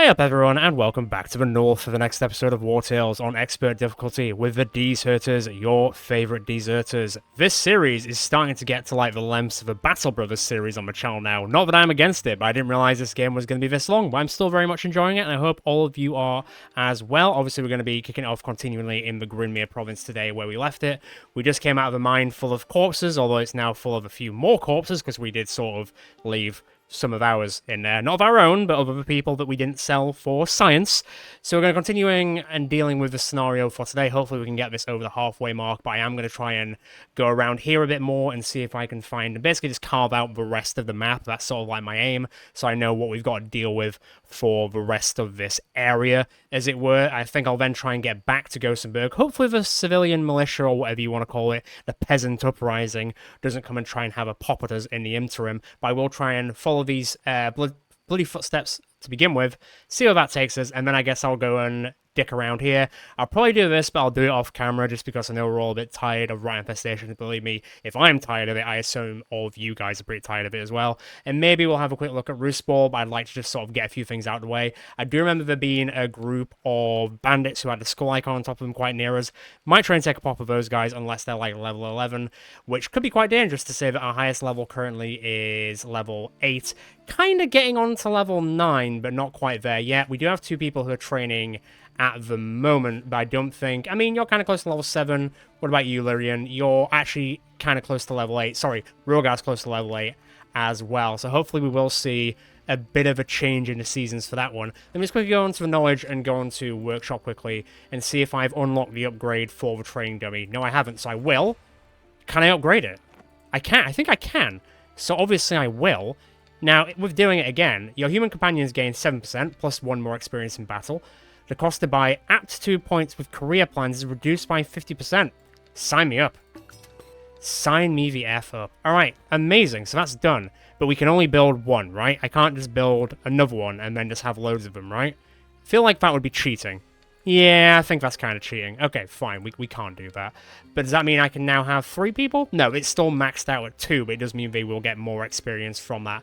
Hey up everyone, and welcome back to the North for the next episode of Wartales on Expert Difficulty with the Deserters, your favourite deserters. This series is starting to get to like the lengths of a Battle Brothers series on the channel now. Not that I'm against it, but I didn't realise this game was going to be this long, but I'm still very much enjoying it, and I hope all of you are as well. Obviously, we're going to be kicking it off continually in the Grinmere province today where we left it. We just came out of a mine full of corpses, although it's now full of a few more corpses because we did sort of leave some of ours in there. Not of our own, but of other people that we didn't sell for science. So we're going to continuing and dealing with the scenario for today. Hopefully we can get this over the halfway mark, but I am going to try and go around here a bit more and see if I can find and basically just carve out the rest of the map. That's sort of like my aim, so I know what we've got to deal with for the rest of this area, as it were. I think I'll then try and get back to Gothenburg. Hopefully the civilian militia, or whatever you want to call it, the peasant uprising, doesn't come and try and have a pop at us in the interim, but I will try and follow these bloody footsteps to begin with, see where that takes us, and then I guess I'll go and dick around here. I'll probably do this, but I'll do it off camera just because I know we're all a bit tired of rat infestation. Believe me, if I'm tired of it, I assume all of you guys are pretty tired of it as well. And maybe we'll have a quick look at Roost Ball, but I'd like to just sort of get a few things out of the way. I do remember there being a group of bandits who had the skull icon on top of them quite near us. Might try and take a pop of those guys unless they're like level 11, which could be quite dangerous to say that our highest level currently is level 8. Kind of getting on to level 9, but not quite there yet. We do have two people who are training at the moment, but I don't think... I mean, you're kind of close to level 7. What about you, Lyrian? You're actually kind of close to level 8. Sorry, Rogar's close to level 8 as well. So hopefully we will see a bit of a change in the seasons for that one. Let me just quickly go on to the knowledge and go on to workshop quickly and see if I've unlocked the upgrade for the training dummy. No, I haven't, so I will. Can I upgrade it? I can. I think I can. So obviously I will. Now, with doing it again, your human companions gain 7%, plus 1 more experience in battle. The cost to buy aptitude points with career plans is reduced by 50%. Sign me up. Sign me the F up. Alright, amazing, so that's done. But we can only build one, right? I can't just build another one and then just have loads of them, right? I feel like that would be cheating. Yeah, I think that's kind of cheating. Okay, fine, we can't do that. But does that mean I can now have 3 people? No, it's still maxed out at 2, but it does mean they will get more experience from that.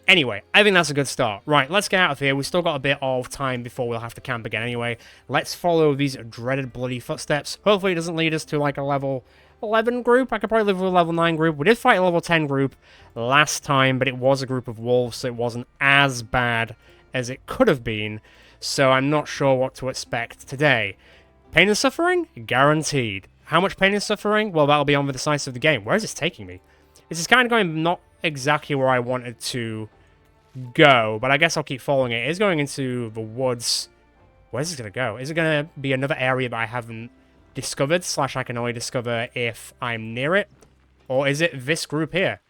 Anyway, I think that's a good start. Right, let's get out of here. We've still got a bit of time before we'll have to camp again anyway. Let's follow these dreaded bloody footsteps. Hopefully it doesn't lead us to like a level 11 group. I could probably live with a level 9 group. We did fight a level 10 group last time, but it was a group of wolves, so it wasn't as bad as it could have been. So I'm not sure what to expect today. Pain and suffering? Guaranteed. How much pain and suffering? Well, that'll be on the decisive of the game. Where is this taking me? This is kind of going not exactly where I wanted to go, but I guess I'll keep following it. It is going into the woods. Where's this going to go? Is it going to be another area that I haven't discovered, / I can only discover if I'm near it? Or is it this group here?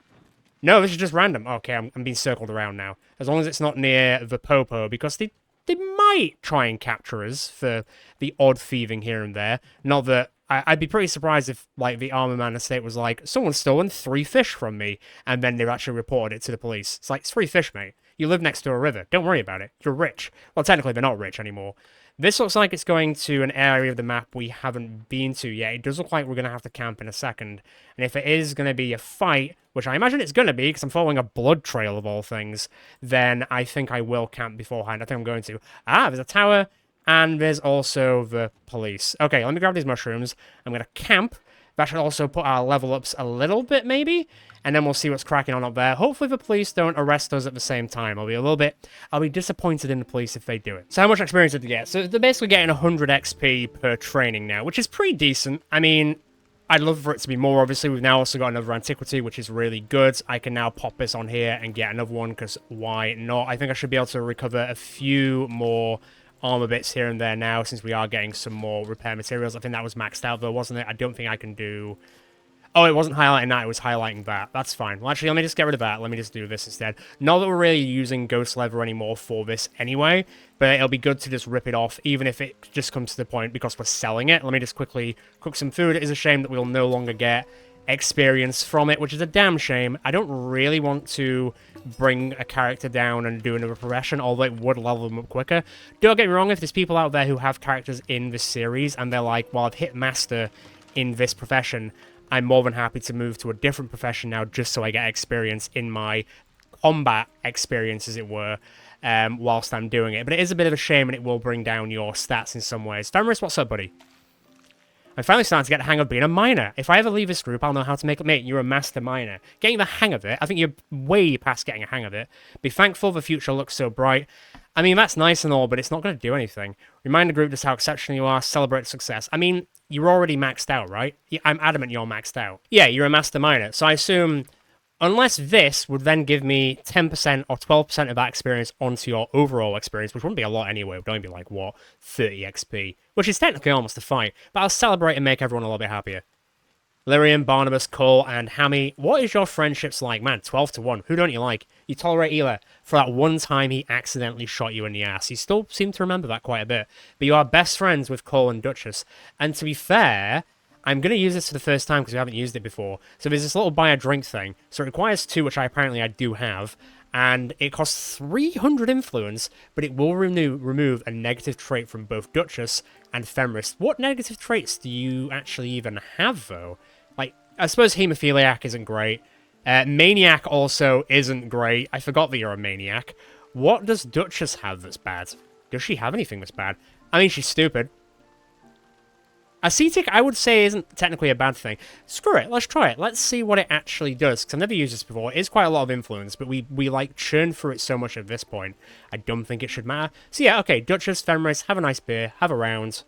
No, this is just random. Okay, I'm being circled around now. As long as it's not near the Popo, because they might try and capture us for the odd thieving here and there. Not that... I'd be pretty surprised if, like, the Armor Man estate was like, someone's stolen 3 fish from me, and then they've actually reported it to the police. It's like, it's 3 fish, mate. You live next to a river. Don't worry about it. You're rich. Well, technically, they're not rich anymore. This looks like it's going to an area of the map we haven't been to yet. It does look like we're going to have to camp in a second. And if it is going to be a fight, which I imagine it's going to be, because I'm following a blood trail of all things, then I think I will camp beforehand. I think I'm going to. Ah, there's a tower. And there's also the police. Okay, let me grab these mushrooms. I'm going to camp. That should also put our level ups a little bit, maybe. And then we'll see what's cracking on up there. Hopefully the police don't arrest us at the same time. I'll be disappointed in the police if they do it. So how much experience did they get? So they're basically getting 100 XP per training now, which is pretty decent. I mean, I'd love for it to be more, obviously. We've now also got another antiquity, which is really good. I can now pop this on here and get another one, because why not? I think I should be able to recover a few more armor bits here and there now, since we are getting some more repair materials. I think that was maxed out, though, wasn't it? I don't think I can do... Oh, it wasn't highlighting that, it was highlighting that. That's fine. Well, actually, let me just get rid of that. Let me just do this instead. Not that we're really using ghost leather anymore for this anyway, but it'll be good to just rip it off, even if it just comes to the point because we're selling it. Let me just quickly cook some food. It is a shame that we'll no longer get experience from it, which is a damn shame. I don't really want to bring a character down and do another progression, although it would level them up quicker. Don't get me wrong, if there's people out there who have characters in this series and they're like, well, I've hit master in this profession, I'm more than happy to move to a different profession now just so I get experience in my combat experience, as it were. whilst I'm doing it. But it is a bit of a shame, and it will bring down your stats in some ways. Fenris, what's up, buddy? I'm finally starting to get the hang of being a miner. If I ever leave this group, I'll know how to make it. Mate, you're a master miner. Getting the hang of it, I think you're way past getting a hang of it. Be thankful the future looks so bright. I mean, that's nice and all, but it's not going to do anything. Remind the group just how exceptional you are. Celebrate success. I mean, you're already maxed out, right? I'm adamant you're maxed out. Yeah, you're a master miner. So I assume, unless this would then give me 10% or 12% of that experience onto your overall experience, which wouldn't be a lot anyway. It would only be like, what, 30 XP, which is technically almost a fight. But I'll celebrate and make everyone a little bit happier. Lyrian, Barnabas, Cole, and Hammy, what is your friendships like? Man, 12 to 1. Who don't you like? You tolerate Ela for that one time he accidentally shot you in the ass. You still seem to remember that quite a bit. But you are best friends with Cole and Duchess. And to be fair, I'm going to use this for the first time because we haven't used it before. So there's this little buy a drink thing. So it requires 2, which I do have. And it costs 300 influence, but it will remove a negative trait from both Duchess and Fenris. What negative traits do you actually even have, though? Like, I suppose Hemophiliac isn't great. Maniac also isn't great. I forgot that you're a Maniac. What does Duchess have that's bad? Does she have anything that's bad? I mean, she's stupid. Ascetic, I would say, isn't technically a bad thing. Screw it, let's try it. Let's see what it actually does, because I've never used this before. It is quite a lot of influence, but we like, churn through it so much at this point. I don't think it should matter. So yeah, okay, Duchess, Fenris, have a nice beer, have a round.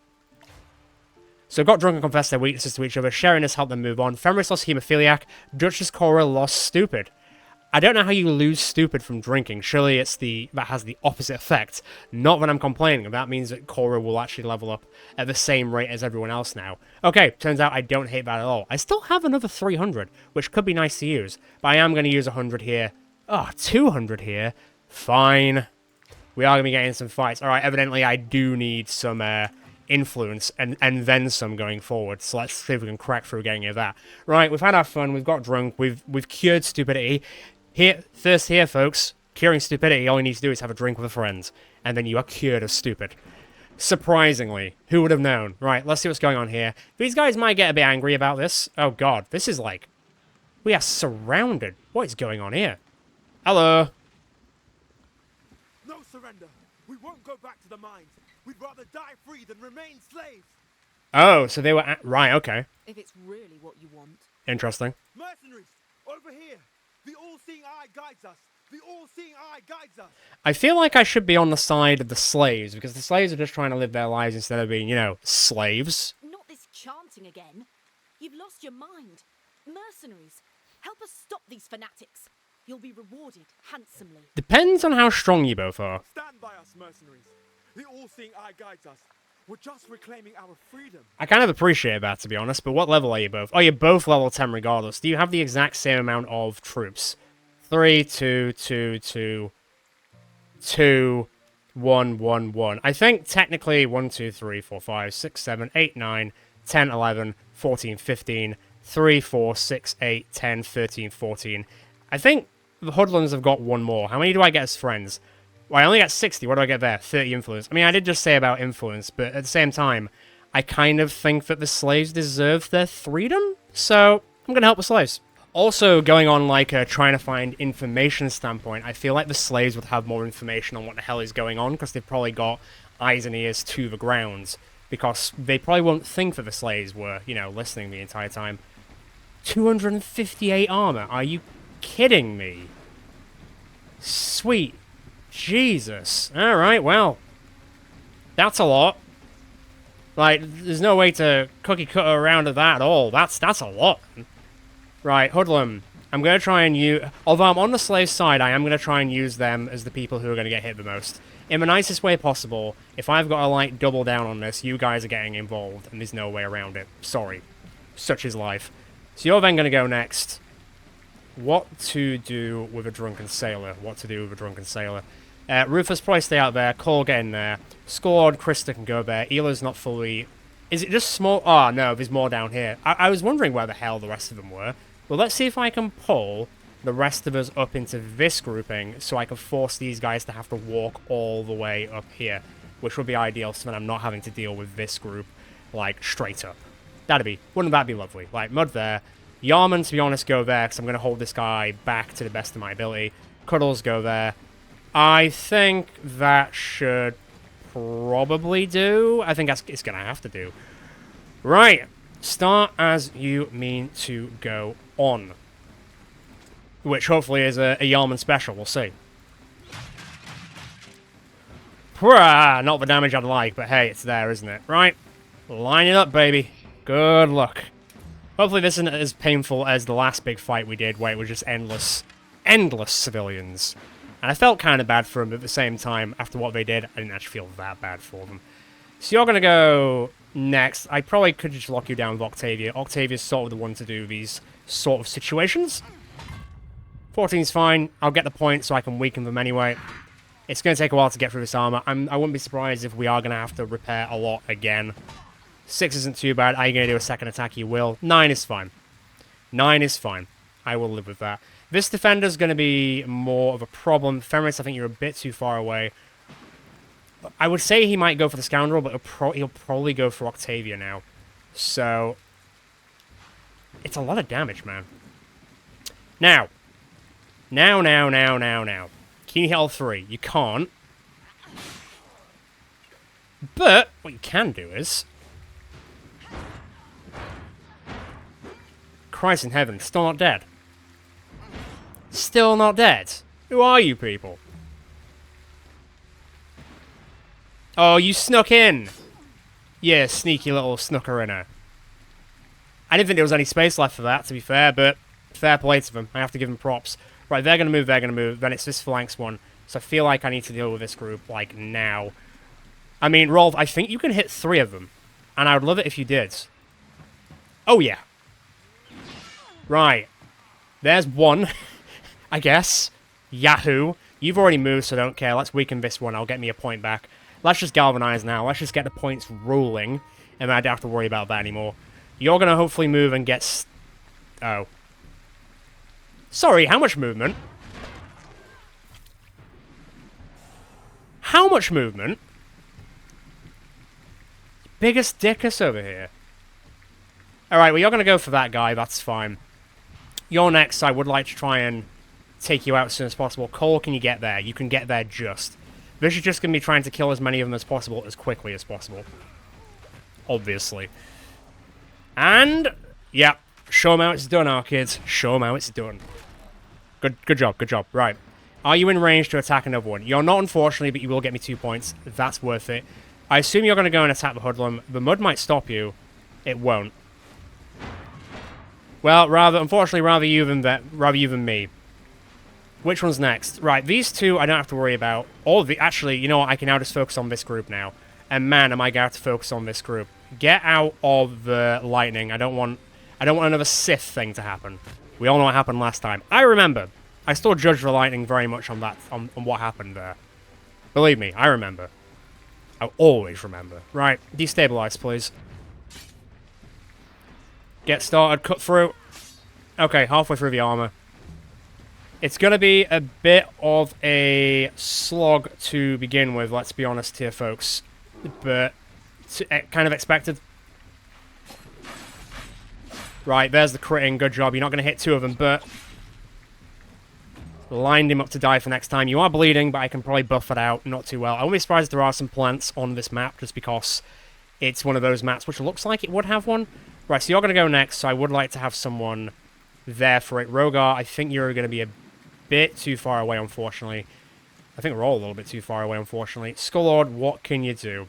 So got drunk and confessed their weaknesses to each other. Sharing has helped them move on. Fenris lost Hemophiliac. Duchess Cora lost Stupid. I don't know how you lose Stupid from drinking. Surely it's that has the opposite effect. Not that I'm complaining. That means that Cora will actually level up at the same rate as everyone else now. Okay, turns out I don't hate that at all. I still have another 300, which could be nice to use. But I am going to use 100 here. Oh, 200 here. Fine. We are going to be getting some fights. Alright, evidently I do need some influence and then some going forward. So let's see if we can crack through getting of that. Right, we've had our fun. We've got drunk. We've cured stupidity. First here, folks, curing stupidity, all you need to do is have a drink with a friend, and then you are cured of stupid. Surprisingly. Who would have known? Right, let's see what's going on here. These guys might get a bit angry about this. Oh god, this is like... We are surrounded. What is going on here? Hello? No surrender. We won't go back to the mines. We'd rather die free than remain slaves. Oh, so they were... Right, okay. If it's really what you want. Interesting. Mercenaries, over here. The all-seeing eye guides us. The all-seeing eye guides us. I feel like I should be on the side of the slaves, because the slaves are just trying to live their lives instead of being, you know, slaves. Not this chanting again. You've lost your mind. Mercenaries, help us stop these fanatics. You'll be rewarded handsomely. Depends on how strong you both are. Stand by us, mercenaries. The all-seeing eye guides us. We're just reclaiming our freedom. I kind of appreciate that, to be honest, but what level are you both? Oh, you're both level 10 regardless. Do you have the exact same amount of troops? 3, 2, 2, 2, 2, 1, 1, 1. I think technically 1, 2, 3, 4, 5, 6, 7, 8, 9, 10, 11, 14, 15, 3, 4, 6, 8, 10, 13, 14. I think the hoodlums have got one more. How many do I get as friends? Well, I only got 60. What do I get there? 30 influence. I mean, I did just say about influence, but at the same time, I kind of think that the slaves deserve their freedom, so I'm going to help the slaves. Also, going on like a trying to find information standpoint, I feel like the slaves would have more information on what the hell is going on, because they've probably got eyes and ears to the ground, because they probably won't think that the slaves were, you know, listening the entire time. 258 armor. Are you kidding me? Sweet Jesus. Alright, well. That's a lot. Like, there's no way to cookie cutter around to that at all. That's a lot. Right, Hoodlum. I'm going to try and use... Although I'm on the slave side, I am going to try and use them as the people who are going to get hit the most. In the nicest way possible, if I've got to, like, double down on this, you guys are getting involved, and there's no way around it. Sorry. Such is life. So you're then going to go next. What to do with a drunken sailor? What to do with a drunken sailor? Rufus, probably stay out there. Cole, get in there. Scored, Krista can go there. Ela's not fully... Is it just small? Oh, no, there's more down here. I was wondering where the hell the rest of them were. Well, let's see if I can pull the rest of us up into this grouping so I can force these guys to have to walk all the way up here, which would be ideal so that I'm not having to deal with this group, like, straight up. Wouldn't that be lovely? Like, Mud there. Yarman, to be honest, go there, because I'm going to hold this guy back to the best of my ability. Cuddles, go there. I think that should probably do. I think it's going to have to do. Right. Start as you mean to go on. Which hopefully is a Yarman special. We'll see. Not the damage I'd like, but hey, it's there, isn't it? Right. Line it up, baby. Good luck. Hopefully this isn't as painful as the last big fight we did, where it was just endless civilians. And I felt kind of bad for them, but at the same time, after what they did, I didn't actually feel that bad for them. So you're going to go next. I probably could just lock you down with Octavia. Octavia's sort of the one to do these sort of situations. 14's fine. I'll get the point so I can weaken them anyway. It's going to take a while to get through this armor. I wouldn't be surprised if we are going to have to repair a lot again. 6 isn't too bad. Are you going to do a second attack? You will. 9 is fine. 9 is fine. I will live with that. This defender's going to be more of a problem. Fenris, I think you're a bit too far away. I would say he might go for the Scoundrel, but he'll probably go for Octavia now. So, it's a lot of damage, man. Now. Can you hit all 3? You can't. But, what you can do is... Christ in heaven, still not dead. Still not dead. Who are you people? Oh, you snuck in. Yeah, sneaky little snooker-inner. I didn't think there was any space left for that, to be fair, but fair play to them. I have to give them props. Right, they're going to move, then it's this flanks one. So I feel like I need to deal with this group, like, now. I mean, Rolf, I think you can hit 3 of them. And I would love it if you did. Oh, yeah. Right. There's 1, I guess. Yahoo. You've already moved, so don't care. Let's weaken this one. I'll get me a point back. Let's just galvanize now. Let's just get the points rolling. And then I don't have to worry about that anymore. You're going to hopefully move and get... Oh. Sorry, how much movement? How much movement? Biggest dickus over here. Alright, well, you're going to go for that guy. That's fine. You're next. I would like to try and take you out as soon as possible. Cole, can you get there? You can get there just. This is just going to be trying to kill as many of them as possible, as quickly as possible. Obviously. And, yeah. Show them how it's done, our kids. Show them how it's done. Good job, good job. Right. Are you in range to attack another one? You're not, unfortunately, but you will get me 2 points. That's worth it. I assume you're going to go and attack the hoodlum. The mud might stop you. It won't. Well, unfortunately, rather you than me. Which one's next? Right, these 2 I don't have to worry about. Actually, you know what? I can now just focus on this group now. And man, am I going to have to focus on this group. Get out of the lightning. I don't want another Sith thing to happen. We all know what happened last time. I remember. I still judge the lightning very much on what happened there. Believe me, I remember. I always remember. Right, destabilize, please. Get started, cut through. Okay, halfway through the armor. It's going to be a bit of a slog to begin with, let's be honest here, folks. But, kind of expected. Right, there's the critting. Good job. You're not going to hit 2 of them, but... Lined him up to die for next time. You are bleeding, but I can probably buff it out not too well. I won't be surprised if there are some plants on this map, just because it's one of those maps which looks like it would have one. Right, so you're going to go next, so I would like to have someone there for it. Rogar, I think you're going to be a bit too far away, unfortunately. I think we're all a little bit too far away, unfortunately. Skullord, what can you do?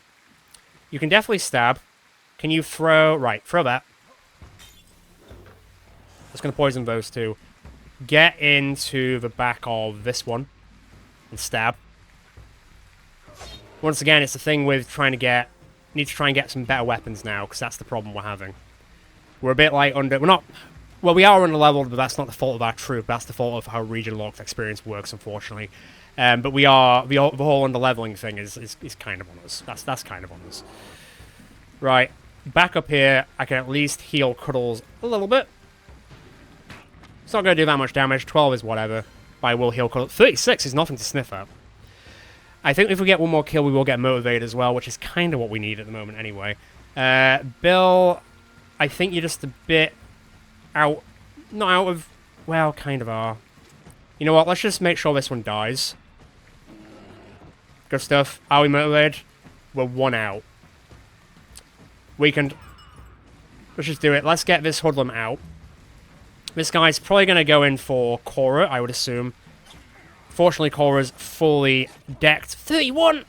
You can definitely stab. Can you throw... Right, throw that. That's going to poison those 2. Get into the back of this one. And stab. Once again, it's the thing with trying to get... Need to try and get some better weapons now, because that's the problem we're having. We're a bit like under... We're not... Well, we are under-leveled, but that's not the fault of our troop. That's the fault of how region-locked experience works, unfortunately. But we are... The whole under-leveling thing is kind of on us. That's kind of on us. Right. Back up here, I can at least heal Cuddles a little bit. It's not going to do that much damage. 12 is whatever. But I will heal Cuddles. 36 is nothing to sniff at. I think if we get one more kill, we will get motivated as well, which is kind of what we need at the moment anyway. Bill, I think you're just a bit out... Not out of... Well, kind of are. You know what? Let's just make sure this one dies. Good stuff. Are we motivated? We're 1 out. Weakened. Let's just do it. Let's get this hoodlum out. This guy's probably going to go in for Cora, I would assume. Fortunately, Cora's fully decked. 31!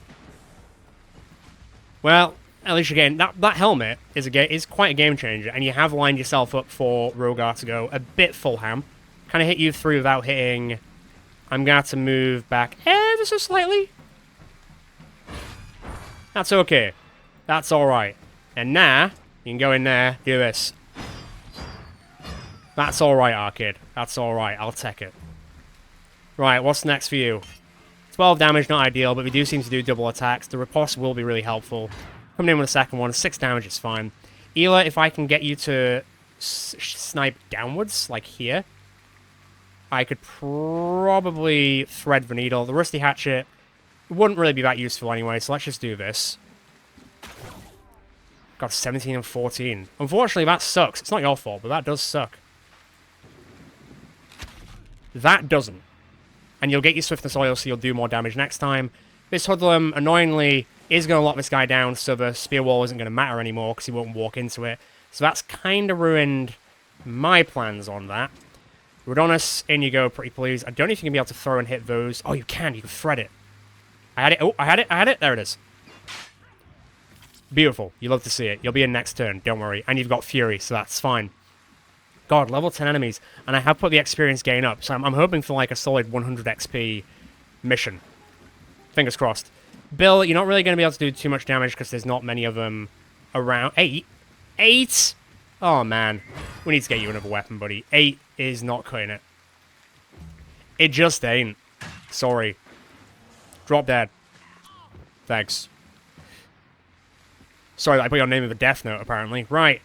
Well, at least you're getting... That helmet is quite a game changer, and you have lined yourself up for Rogar to go a bit full ham. Kind of hit you through without hitting... I'm going to have to move back ever so slightly. That's okay. That's alright. And now, you can go in there, do this. That's alright, Arcade. That's alright. I'll take it. Right, what's next for you? 12 damage, not ideal, but we do seem to do double attacks. The riposte will be really helpful. Coming in with a second one, 6 damage is fine. Ela, if I can get you to snipe downwards, like here, I could probably thread the needle. The rusty hatchet wouldn't really be that useful anyway, so let's just do this. Got 17 and 14. Unfortunately, that sucks. It's not your fault, but that does suck. That doesn't. And you'll get your swiftness oil, so you'll do more damage next time. This hoodlum, annoyingly, is going to lock this guy down, so the spear wall isn't going to matter anymore, because he won't walk into it. So that's kind of ruined my plans on that. Rodonis, in you go, pretty please. I don't know if you can be able to throw and hit those. Oh, you can. You can thread it. I had it. Oh, I had it. I had it. There it is. Beautiful. You love to see it. You'll be in next turn. Don't worry. And you've got Fury, so that's fine. God, level 10 enemies. And I have put the experience gain up, so I'm hoping for like a solid 100 XP mission. Fingers crossed. Bill, you're not really going to be able to do too much damage because there's not many of them around. 8? 8? Oh, man. We need to get you another weapon, buddy. 8 is not cutting it. It just ain't. Sorry. Drop dead. Thanks. Sorry, I put your name with a death note, apparently. Right.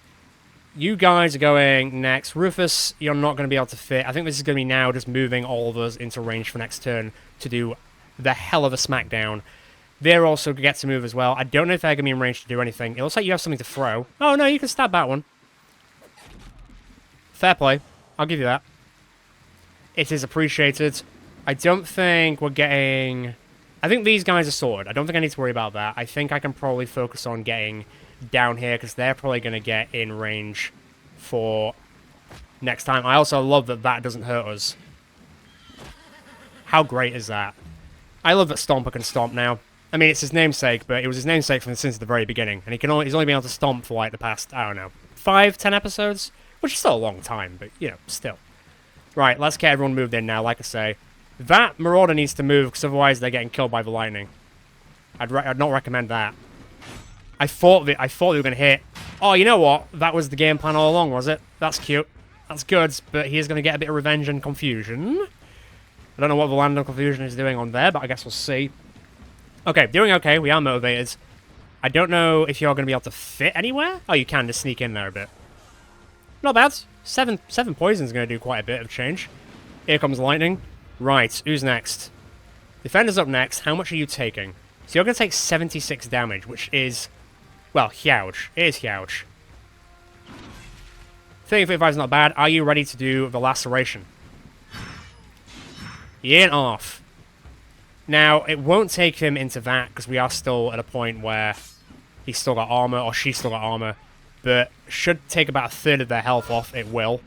You guys are going next. Rufus, you're not going to be able to fit. I think this is going to be now just moving all of us into range for next turn to do the hell of a smackdown. They're also get to move as well. I don't know if they're going to be in range to do anything. It looks like you have something to throw. Oh, no, you can stab that one. Fair play. I'll give you that. It is appreciated. I don't think we're getting... I think these guys are sorted. I don't think I need to worry about that. I think I can probably focus on getting down here because they're probably going to get in range for next time. I also love that that doesn't hurt us. How great is that? I love that Stomper can stomp now. I mean, it's his namesake, but it was his namesake since the very beginning. And he's only been able to stomp for like the past, I don't know, 5, 10 episodes? Which is still a long time, but, you know, still. Right, let's get everyone moved in now, like I say. That Marauder needs to move, because otherwise they're getting killed by the lightning. I'd not recommend that. I thought we were going to hit. Oh, you know what? That was the game plan all along, was it? That's cute. That's good, but he is going to get a bit of revenge and confusion. I don't know what the Land of Confusion is doing on there, but I guess we'll see. Okay, doing okay. We are motivated. I don't know if you're going to be able to fit anywhere. Oh, you can just sneak in there a bit. Not bad. 7 poison is going to do quite a bit of change. Here comes lightning. Right, who's next? Defender's up next. How much are you taking? So you're going to take 76 damage, which is, well, huge. It is huge. 35 is not bad. Are you ready to do the laceration? He ain't off. Now, it won't take him into that, because we are still at a point where he's still got armor, or she's still got armor. But should take about a third of their health off. It will.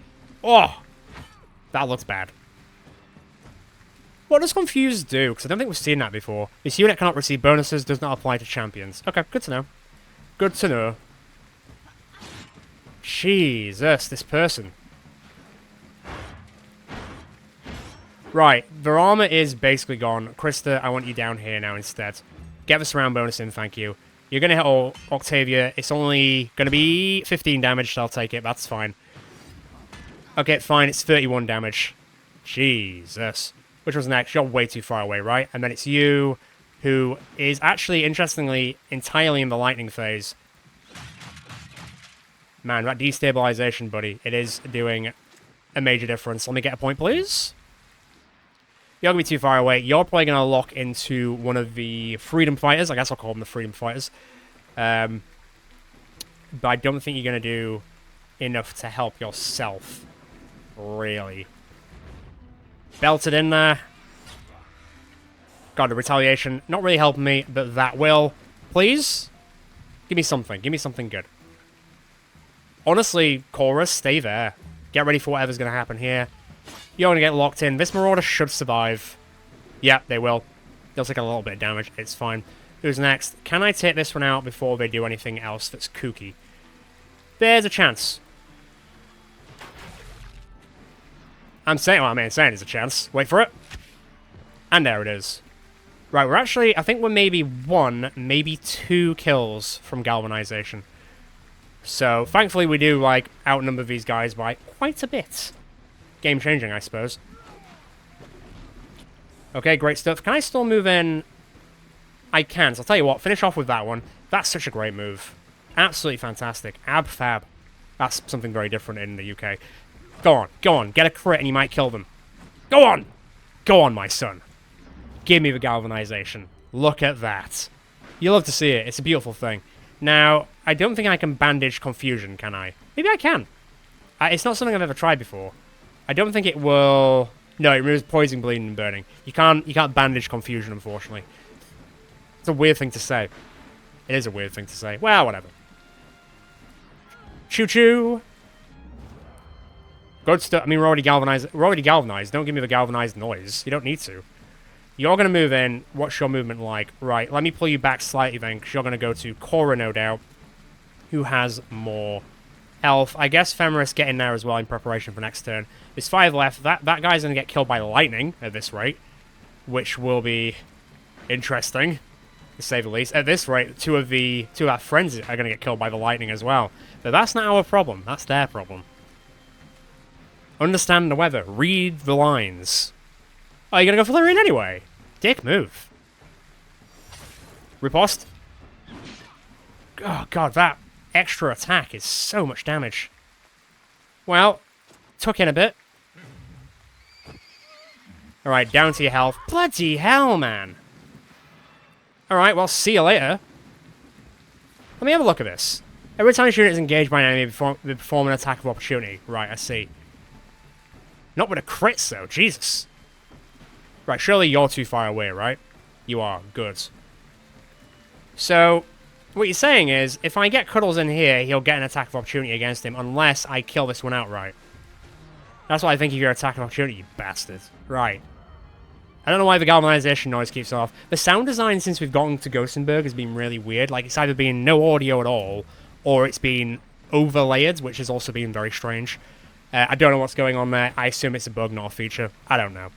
Oh! That looks bad. What does Confuse do? Because I don't think we've seen that before. This unit cannot receive bonuses, does not apply to champions. Okay, good to know. Good to know. Jesus, this person. Right, their armor is basically gone. Krista, I want you down here now instead. Get the surround bonus in, thank you. You're going to hit Octavia. It's only going to be 15 damage, so I'll take it. That's fine. Okay, fine. It's 31 damage. Jesus. Which was next? You're way too far away, right? And then it's you, who is actually, interestingly, entirely in the lightning phase. Man, that destabilization, buddy, it is doing a major difference. Let me get a point, please. You're going to be too far away. You're probably going to lock into one of the Freedom Fighters. I guess I'll call them the Freedom Fighters. But I don't think you're going to do enough to help yourself. Really. Belted in there. God, the retaliation, not really helping me, but that will. Please? Give me something. Give me something good. Honestly, Chorus, stay there. Get ready for whatever's going to happen here. You're going to get locked in. This Marauder should survive. Yeah, they will. They'll take a little bit of damage. It's fine. Who's next? Can I take this one out before they do anything else that's kooky? There's a chance. I'm saying there's a chance. Wait for it. And there it is. Right, we're actually, I think we're maybe 1, maybe 2 kills from galvanization. So, thankfully we do, like, outnumber these guys by quite a bit. Game changing, I suppose. Okay, great stuff. Can I still move in? I can, so I'll tell you what, finish off with that one. That's such a great move. Absolutely fantastic. Ab fab. That's something very different in the UK. Go on, get a crit and you might kill them. Go on, my son. Give me the galvanization. Look at that. You love to see it. It's a beautiful thing. Now, I don't think I can bandage confusion, can I? Maybe I can. It's not something I've ever tried before. I don't think it will... No, it removes poison, bleeding, and burning. You can't bandage confusion, unfortunately. It's a weird thing to say. It is a weird thing to say. Well, whatever. Choo-choo! Good stuff. I mean, we're already galvanized. Don't give me the galvanized noise. You don't need to. You're going to move in. What's your movement like? Right, let me pull you back slightly then, because you're going to go to Cora, no doubt, who has more health. I guess Femoris get in there as well in preparation for next turn. There's 5 left. That guy's going to get killed by lightning at this rate, which will be interesting, to say the least. At this rate, two of our friends are going to get killed by the lightning as well. But that's not our problem. That's their problem. Understand the weather. Read the lines. Oh, you're going to go for Lyrian anyway? Dick move. Riposte. Oh, God, that extra attack is so much damage. Well, took in a bit. Alright, down to your health. Bloody hell, man. Alright, well, see you later. Let me have a look at this. Every time a unit is engaged by an enemy, they perform an attack of opportunity. Right, I see. Not with a crits, though. Jesus. Right, surely you're too far away, right? You are. Good. So, what you're saying is, if I get Cuddles in here, he'll get an attack of opportunity against him, unless I kill this one outright. That's what I think of your attack of opportunity, you bastard. Right. I don't know why the galvanization noise keeps off. The sound design since we've gotten to Gothenburg has been really weird. Like, it's either been no audio at all, or it's been overlaid, which has also been very strange. I don't know what's going on there. I assume it's a bug, not a feature. I don't know.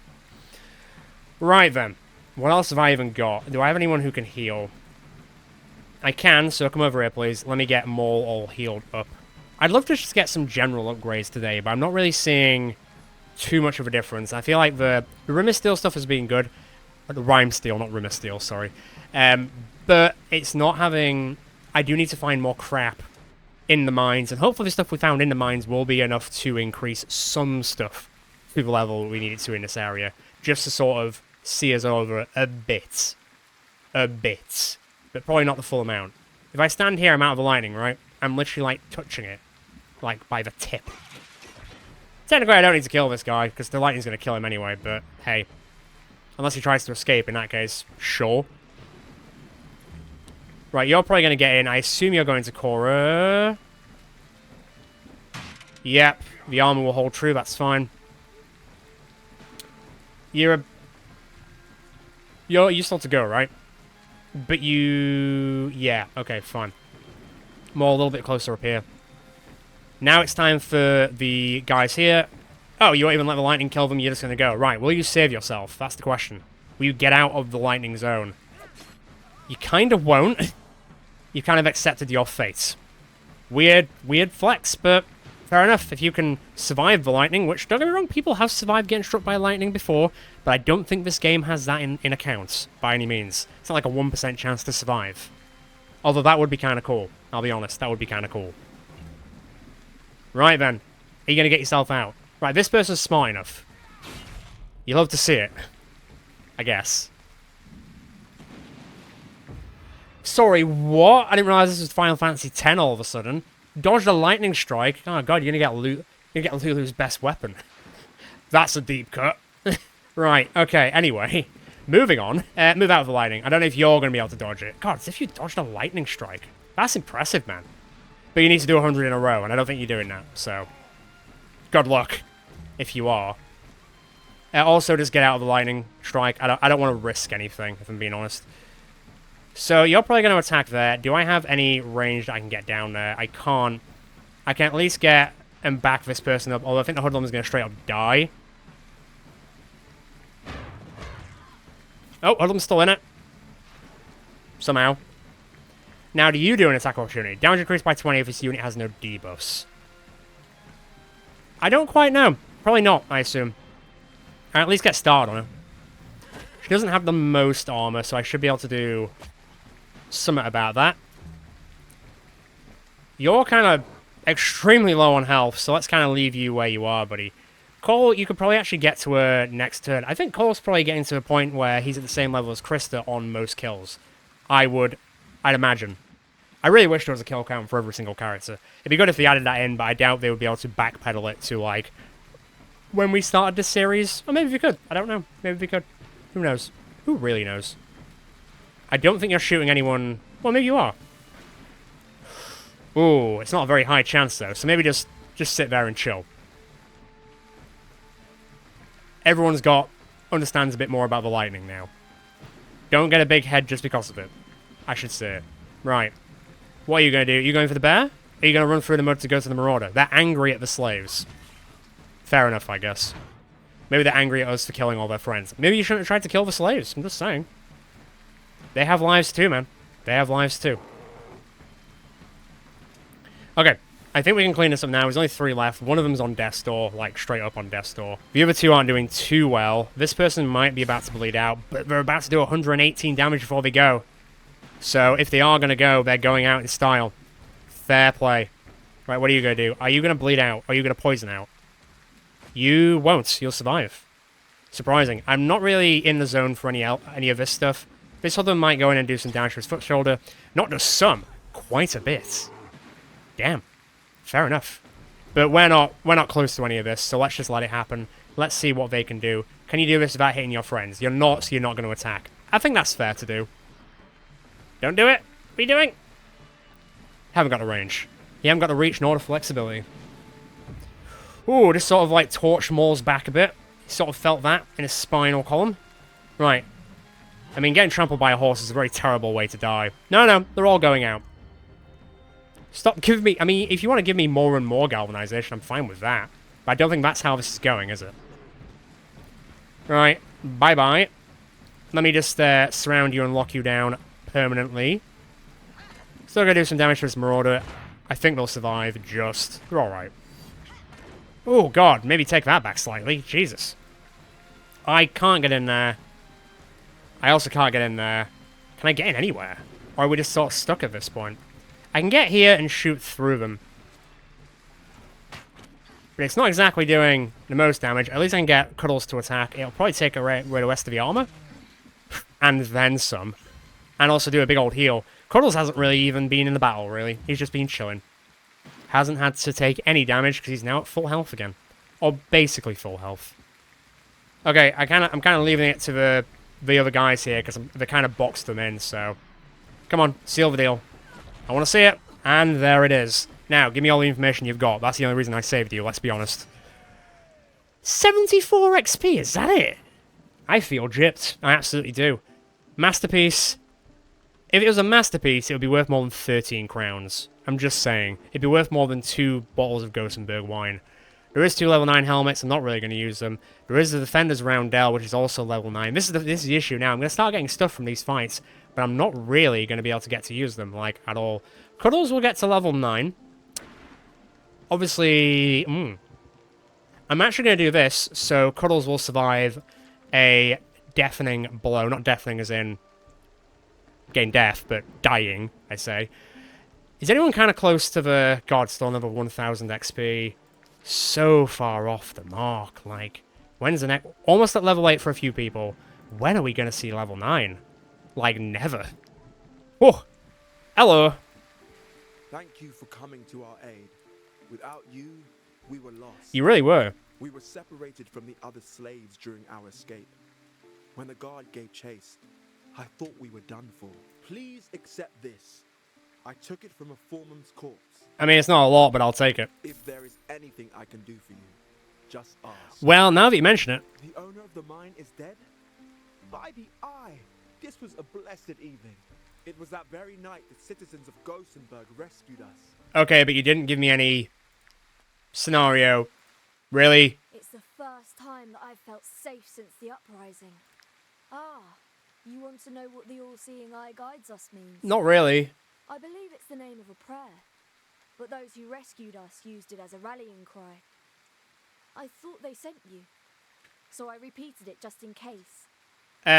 Right then. What else have I even got? Do I have anyone who can heal? I can, so come over here, please. Let me get Maul all healed up. I'd love to just get some general upgrades today, but I'm not really seeing too much of a difference. I feel like the Rimmer Steel stuff has been good. The Rhyme Steel, not Rimmer Steel, sorry. But it's not having... I do need to find more crap in the mines, and hopefully the stuff we found in the mines will be enough to increase some stuff to the level we need it to in this area, just to sort of see us over a bit. A bit. But probably not the full amount. If I stand here, I'm out of the lightning, right? I'm literally, like, touching it. Like, by the tip. Technically, I don't need to kill this guy, because the lightning's going to kill him anyway, but hey. Unless he tries to escape, in that case, sure. Right, you're probably going to get in. I assume you're going to Cora. Yep, the armor will hold true, that's fine. You're still to go, right? But you... Yeah, okay, fine. More a little bit closer up here. Now it's time for the guys here. Oh, you won't even let the lightning kill them, you're just going to go. Right, will you save yourself? That's the question. Will you get out of the lightning zone? You kind of won't. You kind of accepted your fate. Weird flex, but fair enough. If you can survive the lightning, which, don't get me wrong, people have survived getting struck by lightning before, but I don't think this game has that in account, by any means. It's not like a 1% chance to survive. Although that would be kind of cool. I'll be honest, that would be kind of cool. Right then. Are you going to get yourself out? Right, this person's smart enough. You love to see it. I guess. Sorry, what? I didn't realize this was Final Fantasy X all of a sudden. Dodged a lightning strike. Oh god, you're gonna get Lulu's best weapon. That's a deep cut. Right, okay, anyway. Moving on. Move out of the lightning. I don't know if you're going to be able to dodge it. God, as if you dodged a lightning strike. That's impressive, man. But you need to do 100 in a row, and I don't think you're doing that, so... good luck, if you are. Also, just get out of the lightning strike. I don't want to risk anything, if I'm being honest. So, you're probably going to attack there. Do I have any range that I can get down there? I can't. I can at least get and back this person up, although I think the hoodlum is going to straight up die. Oh, hoodlum's still in it. Somehow. Now, do you do an attack opportunity? Damage increased by 20 if this unit has no debuffs. I don't quite know. Probably not, I assume. Or at least get started on her. She doesn't have the most armor, so I should be able to do something about that. You're kind of extremely low on health, so let's kind of leave you where you are, buddy. Cole, you could probably actually get to her next turn. I think Cole's probably getting to a point where he's at the same level as Krista on most kills. I'd imagine. I really wish there was a kill count for every single character. It'd be good if they added that in, but I doubt they would be able to backpedal it to, like, when we started this series. Or maybe we could. I don't know. Maybe we could. Who knows? Who really knows? I don't think you're shooting anyone... well, maybe you are. Ooh, it's not a very high chance, though, so maybe just sit there and chill. Everyone's understands a bit more about the lightning now. Don't get a big head just because of it. I should say it. Right. What are you going to do? Are you going for the bear? Are you going to run through the mud to go to the marauder? They're angry at the slaves. Fair enough, I guess. Maybe they're angry at us for killing all their friends. Maybe you shouldn't have tried to kill the slaves. I'm just saying. They have lives too, man. They have lives too. Okay. I think we can clean this up now. There's only 3 left. One of them's on death's door, like straight up on death's door. The other 2 aren't doing too well. This person might be about to bleed out, but they're about to do 118 damage before they go. So if they are going to go, they're going out in style. Fair play. Right, what are you going to do? Are you going to bleed out? Or are you going to poison out? You won't. You'll survive. Surprising. I'm not really in the zone for any of this stuff. This other might go in and do some damage to his foot shoulder. Not just some. Quite a bit. Damn. Fair enough. But we're not close to any of this, so let's just let it happen. Let's see what they can do. Can you do this without hitting your friends? You're not, so you're not going to attack. I think that's fair to do. Don't do it. What are you doing? Haven't got the range. You haven't got the reach nor the flexibility. Ooh, just sort of like torch Maul's back a bit. He sort of felt that in his spinal column. Right. I mean, getting trampled by a horse is a very terrible way to die. No, they're all going out. Stop giving me... I mean, if you want to give me more and more galvanization, I'm fine with that. But I don't think that's how this is going, is it? Right. Bye-bye. Let me just surround you and lock you down permanently. Still gonna do some damage to this marauder. I think they'll survive, just. They're alright. Oh, God. Maybe take that back slightly. Jesus. I can't get in there. I also can't get in there. Can I get in anywhere? Or are we just sort of stuck at this point? I can get here and shoot through them. But it's not exactly doing the most damage. At least I can get Cuddles to attack. It'll probably take away the rest of the armor. And then some. And also do a big old heal. Cuddles hasn't really even been in the battle, really. He's just been chilling. Hasn't had to take any damage because he's now at full health again. Or basically full health. Okay, I'm kind of leaving it to the other guys here because they kind of boxed them in, so... Come on, seal the deal. I want to see it. And there it is. Now, give me all the information you've got. That's the only reason I saved you, let's be honest. 74 XP, is that it? I feel gypped. I absolutely do. Masterpiece. If it was a masterpiece, it would be worth more than 13 crowns. I'm just saying. It'd be worth more than 2 bottles of Gothenburg wine. There is 2 level 9 helmets. I'm not really going to use them. There is the Defender's Roundel, which is also level 9. This is the issue now. I'm going to start getting stuff from these fights, but I'm not really going to be able to get to use them, like, at all. Cuddles will get to level 9. Obviously, I'm actually going to do this, so Cuddles will survive a deafening blow. Not deafening as in getting deaf, but dying, I say. Is anyone kind of close to the... God, still another 1000 XP. So far off the mark. Like, when's the next... Almost at level 8 for a few people. When are we going to see level 9? Like, never. Oh! Hello! Thank you for coming to our aid. Without you, we were lost. You really were. We were separated from the other slaves during our escape. When the guard gave chase, I thought we were done for. Please accept this. I took it from a foreman's corpse. I mean, it's not a lot, but I'll take it. If there is anything I can do for you, just ask. Well, now that you mention it. The owner of the mine is dead? By the eye! This was a blessed evening. It was that very night the citizens of Gothenburg rescued us. Okay, but you didn't give me any scenario. Really? It's the first time that I've felt safe since the uprising. Ah, you want to know what the all-seeing eye guides us means? Not really. I believe it's the name of a prayer, but those who rescued us used it as a rallying cry. I thought they sent you, so I repeated it just in case.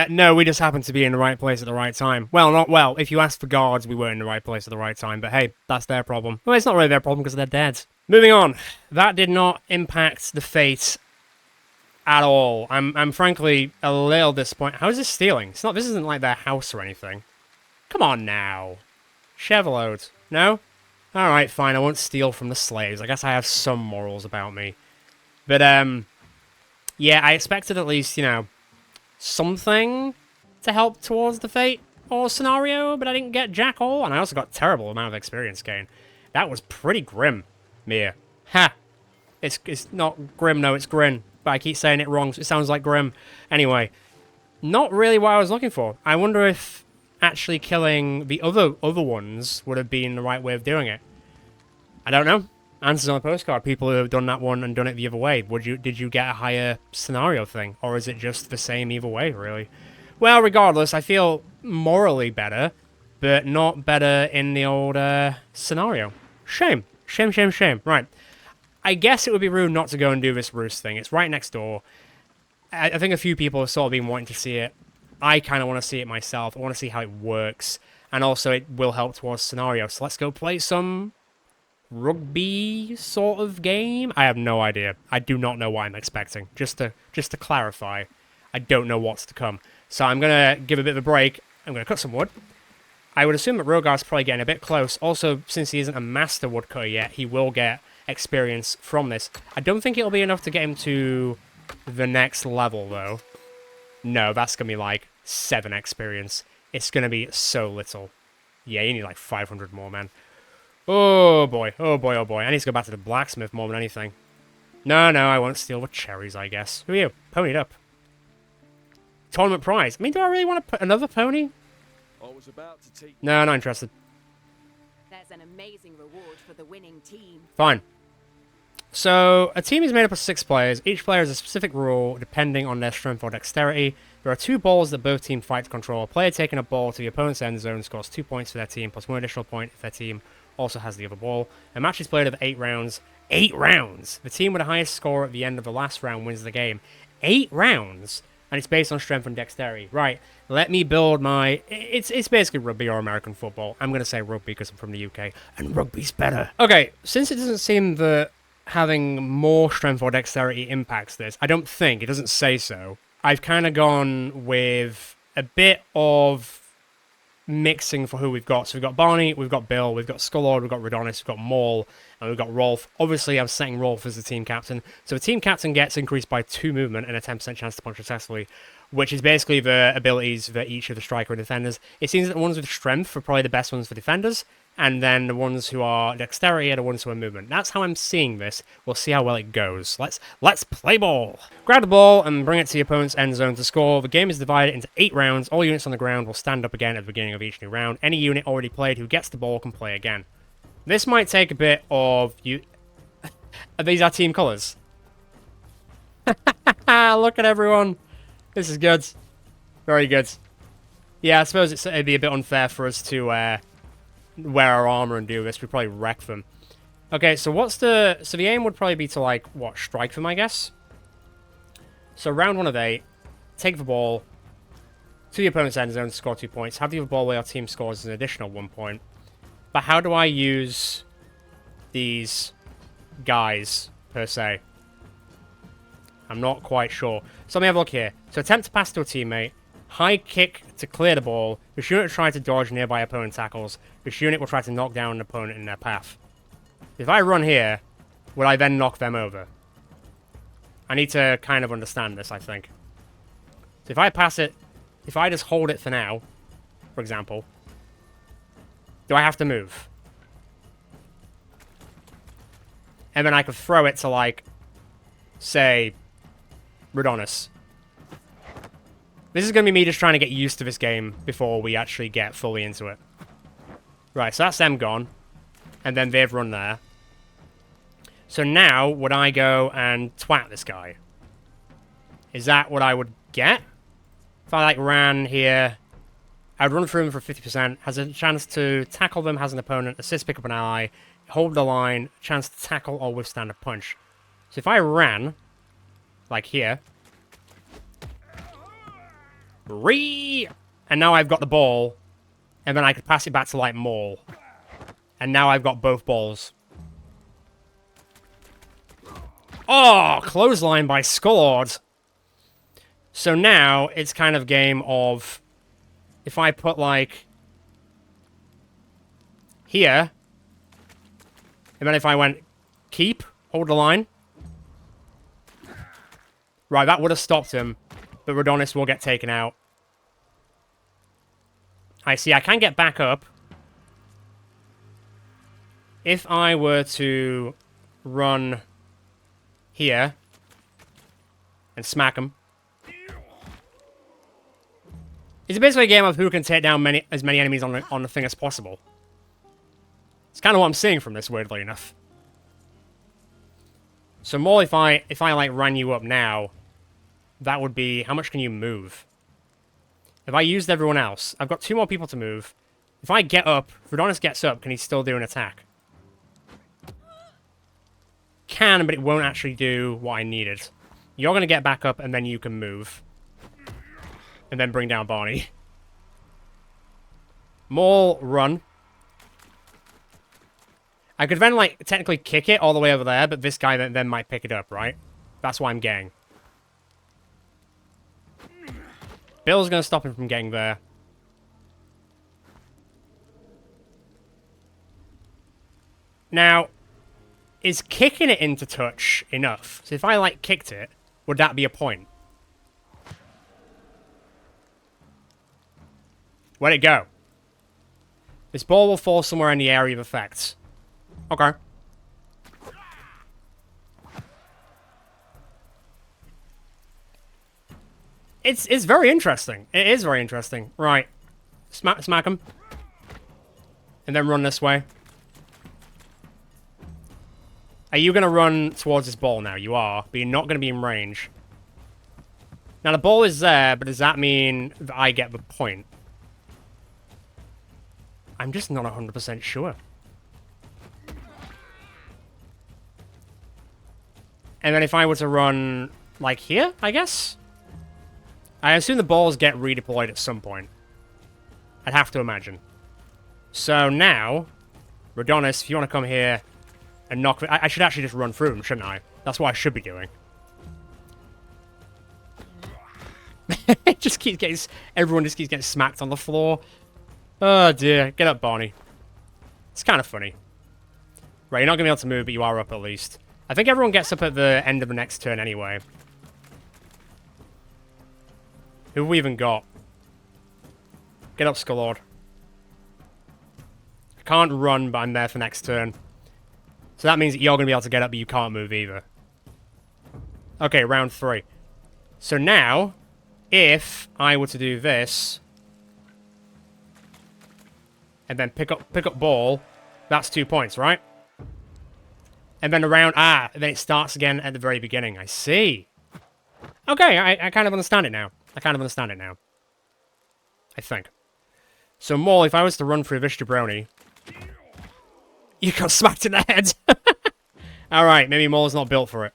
No, we just happened to be in the right place at the right time. Well, not well. If you asked for guards, we were in the right place at the right time. But hey, that's their problem. Well, it's not really their problem because they're dead. Moving on. That did not impact the fate at all. I'm frankly a little disappointed. How is this stealing? It's not. This isn't like their house or anything. Come on now. Chevalode. No? Alright, fine. I won't steal from the slaves. I guess I have some morals about me. But, yeah, I expected at least, you know, something to help towards the fate or scenario, but I didn't get jack all, and I also got terrible amount of experience gain. That was pretty grim, Mia. Ha! It's not grim, no, it's grin. But I keep saying it wrong, so it sounds like grim. Anyway, not really what I was looking for. I wonder if actually killing the other ones would have been the right way of doing it. I don't know. Answers on a postcard. People who have done that one and done it the other way. Did you get a higher scenario thing? Or is it just the same either way, really? Well, regardless, I feel morally better, but not better in the old scenario. Shame. Shame, shame, shame. Right. I guess it would be rude not to go and do this roost thing. It's right next door. I think a few people have sort of been wanting to see it. I kind of want to see it myself. I want to see how it works. And also, it will help towards scenario. So let's go play some rugby sort of game. I have no idea. I do not know what I'm expecting. Just to clarify, I don't know what's to come. So I'm going to give a bit of a break. I'm going to cut some wood. I would assume that Rogar's probably getting a bit close. Also, since he isn't a master woodcutter yet, he will get experience from this. I don't think it'll be enough to get him to the next level, though. No, that's going to be like 7 experience. It's going to be so little. Yeah, you need like 500 more, man. Oh boy, oh boy, oh boy. I need to go back to the blacksmith more than anything. No, I won't steal the cherries, I guess. Who are you? Ponied up. Tournament prize. I mean, do I really want to put another pony? I was about to take... No, not interested. There's an amazing reward for the winning team. Fine. So, a team is made up of 6 players. Each player has a specific rule depending on their strength or dexterity. There are 2 balls that both teams fight to control. A player taking a ball to the opponent's end zone scores 2 points for their team, plus 1 additional point if their team also has the other ball. A match is played over 8 rounds. 8 rounds! The team with the highest score at the end of the last round wins the game. 8 rounds! And it's based on strength and dexterity. Right, let me build my... It's basically rugby or American football. I'm going to say rugby because I'm from the UK, and rugby's better. Okay, since it doesn't seem that having more strength or dexterity impacts this, I don't think, it doesn't say so, I've kind of gone with a bit of mixing for who we've got. So we've got Barney, we've got Bill, we've got Skullord, we've got Redonis, we've got Maul, and we've got Rolf. Obviously, I'm setting Rolf as the team captain. So the team captain gets increased by 2 movement and a 10% chance to punch successfully, which is basically the abilities for each of the striker and defenders. It seems that the ones with strength are probably the best ones for defenders, and then the ones who are dexterity are the ones who are movement. That's how I'm seeing this. We'll see how well it goes. Let's play ball! Grab the ball and bring it to the opponent's end zone to score. The game is divided into 8 rounds. All units on the ground will stand up again at the beginning of each new round. Any unit already played who gets the ball can play again. This might take a bit of you. Are these our team colours? Look at everyone. This is good. Very good. Yeah, I suppose it'd be a bit unfair for us to wear our armor and do this. We'd probably wreck them. Okay, so so the aim would probably be to, like, what, strike them, I guess? So round 1 of 8, take the ball to the opponent's end zone to score 2 points. Have the other ball where our team scores an additional 1 point. But how do I use these guys, per se? I'm not quite sure. So let me have a look here. So attempt to pass to a teammate. High kick to clear the ball. This unit will try to dodge nearby opponent tackles. This unit will try to knock down an opponent in their path. If I run here, will I then knock them over? I need to kind of understand this, I think. So if I pass it, if I just hold it for now, for example, do I have to move? And then I could throw it to, like, say, Rodonis. This is going to be me just trying to get used to this game before we actually get fully into it. Right, so that's them gone. And then they've run there. So now, would I go and twat this guy? Is that what I would get? If I, like, ran here, I'd run through him for 50%, has a chance to tackle them, has an opponent, assist, pick up an ally, hold the line, chance to tackle or withstand a punch. So if I ran, like here, and now I've got the ball, and then I could pass it back to, like, Maul. And now I've got both balls. Oh, clothesline by Skullord. So now, it's kind of game of... If I put, like... Here. And then if I went... Keep. Hold the line. Right, that would have stopped him. But Rodonis will get taken out. I see, I can get back up. If I were to... run... here. And smack him. It's basically a game of who can take down as many enemies on the thing as possible. It's kind of what I'm seeing from this, weirdly enough. So more if I like ran you up now, that would be how much can you move? If I used everyone else, I've got 2 more people to move. If I get up, if Rodonis gets up, can he still do an attack? Can, but it won't actually do what I needed. You're gonna get back up and then you can move. And then bring down Barney. Maul, run. I could then, like, technically kick it all the way over there, but this guy then might pick it up, right? That's why I'm getting. Bill's gonna stop him from getting there. Now, is kicking it into touch enough? So if I, like, kicked it, would that be a point? Where'd it go? This ball will fall somewhere in the area of effect. Okay. It's very interesting. It is very interesting. Right. Smack him. And then run this way. Are you going to run towards this ball now? You are, but you're not going to be in range. Now, the ball is there, but does that mean that I get the point? I'm just not 100% sure. And then if I were to run, like, here, I guess? I assume the balls get redeployed at some point. I'd have to imagine. So now, Rodonis, if you want to come here and knock... I should actually just run through him, shouldn't I? That's what I should be doing. It just keeps getting... Everyone just keeps getting smacked on the floor. Oh dear. Get up, Barney. It's kind of funny. Right, you're not going to be able to move, but you are up at least. I think everyone gets up at the end of the next turn anyway. Who have we even got? Get up, Skullord. I can't run, but I'm there for next turn. So that means that you're going to be able to get up, but you can't move either. Okay, round 3. So now, if I were to do this... and then pick up ball, that's 2 points, right? And then around, then it starts again at the very beginning. I see. Okay, I kind of understand it now. I think. So, Maul, if I was to run through this jabroni, you got smacked in the head. Alright, maybe Maul's not built for it.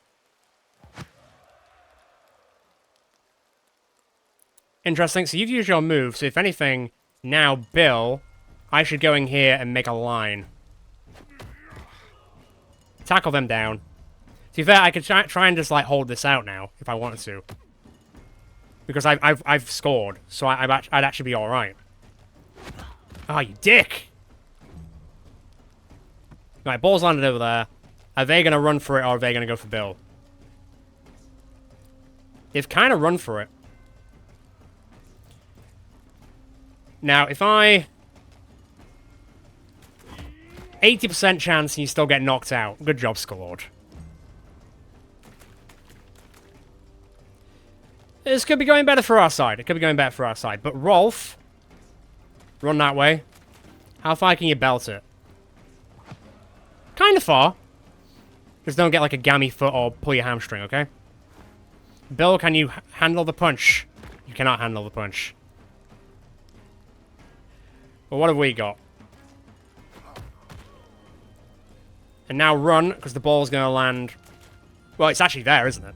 Interesting. So you've used your move, so if anything, now, Bill, I should go in here and make a line. Tackle them down. To be fair, I could try and just, like, hold this out now, if I wanted to. Because I've scored, so I'd actually be alright. Oh, you dick! Right, ball's landed over there. Are they going to run for it, or are they going to go for Bill? They've kind of run for it. Now, if I... 80% chance and you still get knocked out. Good job, Skullord. This could be going better for our side. It could be going better for our side. But Rolf... Run that way. How far can you belt it? Kind of far. Just don't get like a gammy foot or pull your hamstring, okay? Bill, can you handle the punch? You cannot handle the punch. Well, what have we got? And now run, because the ball's going to land... Well, it's actually there, isn't it?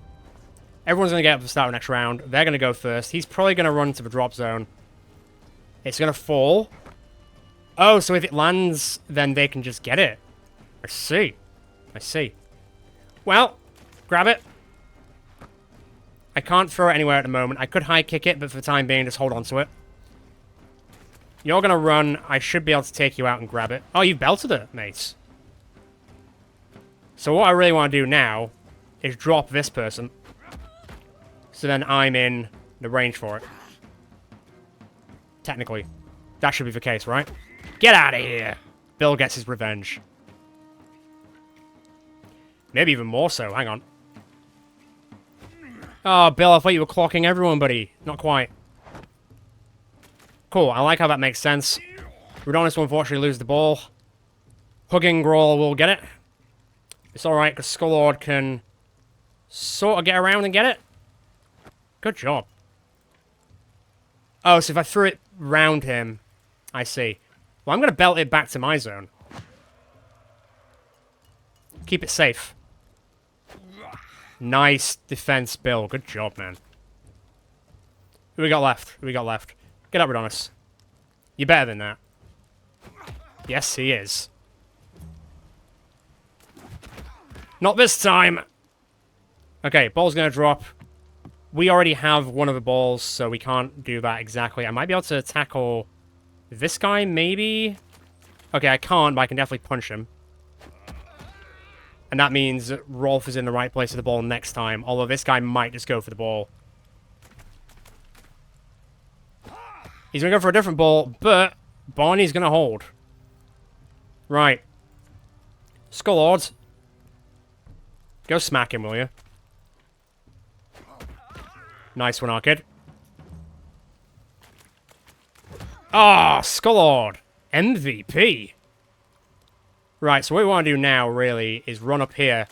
Everyone's going to get up to the start of the next round. They're going to go first. He's probably going to run to the drop zone. It's going to fall. Oh, so if it lands, then they can just get it. I see. I see. Well, grab it. I can't throw it anywhere at the moment. I could high kick it, but for the time being, just hold on to it. You're going to run. I should be able to take you out and grab it. Oh, you've belted it, mates. So what I really want to do now is drop this person. So then I'm in the range for it. Technically. That should be the case, right? Get out of here! Bill gets his revenge. Maybe even more so. Hang on. Oh, Bill, I thought you were clocking everyone, buddy. Not quite. Cool. I like how that makes sense. Rudonis will unfortunately lose the ball. Hugging Grawl will get it. It's alright, because Skullord can sort of get around and get it. Good job. Oh, so if I threw it round him, I see. Well, I'm going to belt it back to my zone. Keep it safe. Nice defense, Bill. Good job, man. Who we got left? Who we got left? Get up, Rudonis. You're better than that. Yes, he is. Not this time! Okay, ball's gonna drop. We already have one of the balls, so we can't do that exactly. I might be able to tackle this guy, maybe? Okay, I can't, but I can definitely punch him. And that means Rolf is in the right place with the ball next time, although this guy might just go for the ball. He's gonna go for a different ball, but Barney's gonna hold. Right. Skullord. Go smack him, will you? Nice one, Arcade. Ah, Skullord. MVP. Right, so what we want to do now, really, is run up here.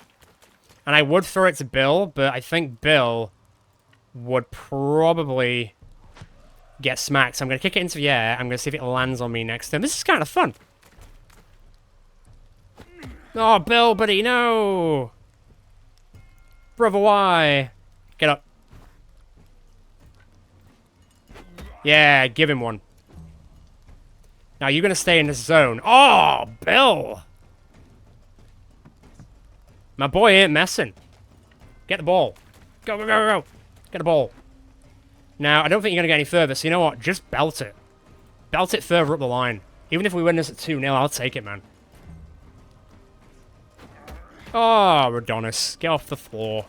And I would throw it to Bill, but I think Bill would probably get smacked. So I'm going to kick it into the air. I'm going to see if it lands on me next time. This is kind of fun. Oh, Bill, buddy, no! Brother, why? Get up. Yeah, give him one. Now, you're going to stay in this zone. Oh, Bill! My boy ain't messing. Get the ball. Go, go, go, go. Get the ball. Now, I don't think you're going to get any further, so you know what? Just belt it. Belt it further up the line. Even if we win this at 2-0, I'll take it, man. Oh, Rudonis. Get off the floor.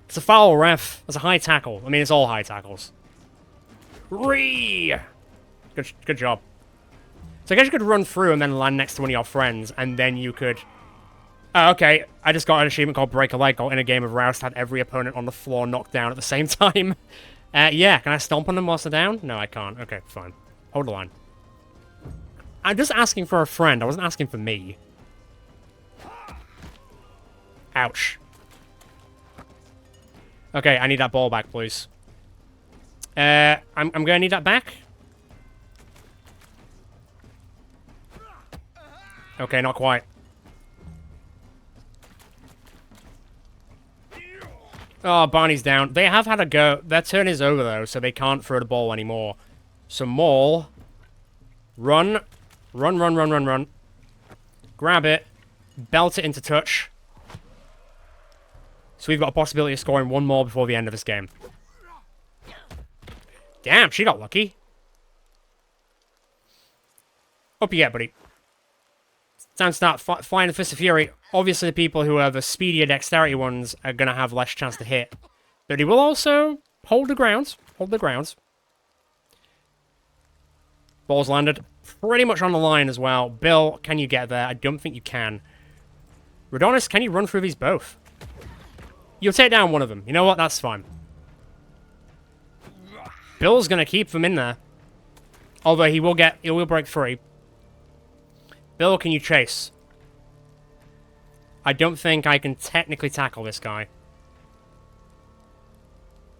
It's a foul, ref. It's a high tackle. I mean, it's all high tackles. Good job. So I guess you could run through and then land next to one of your friends, and then you could... Oh, okay. I just got an achievement called Break a Leg. In a game of Roust, had every opponent on the floor knocked down at the same time. Yeah, can I stomp on them whilst they're down? No, I can't. Okay, fine. Hold the line. I'm just asking for a friend. I wasn't asking for me. Ouch. Okay, I need that ball back, please. I'm gonna need that back. Okay, not quite. Oh, Barney's down. They have had a go. Their turn is over, though, so they can't throw the ball anymore. So, Maul. Run. Run, run, run, run, run. Grab it. Belt it into touch. So we've got a possibility of scoring one more before the end of this game. Damn, she got lucky. Up you get, buddy. Time to start flying the Fist of Fury. Obviously, the people who are the speedier dexterity ones are going to have less chance to hit. But he will also hold the ground. Hold the ground. Ball's landed pretty much on the line as well. Bill, can you get there? I don't think you can. Radonis, can you run through these both? You'll take down one of them. You know what? That's fine. Bill's going to keep them in there. Although he will break free. Bill, can you chase? I don't think I can technically tackle this guy.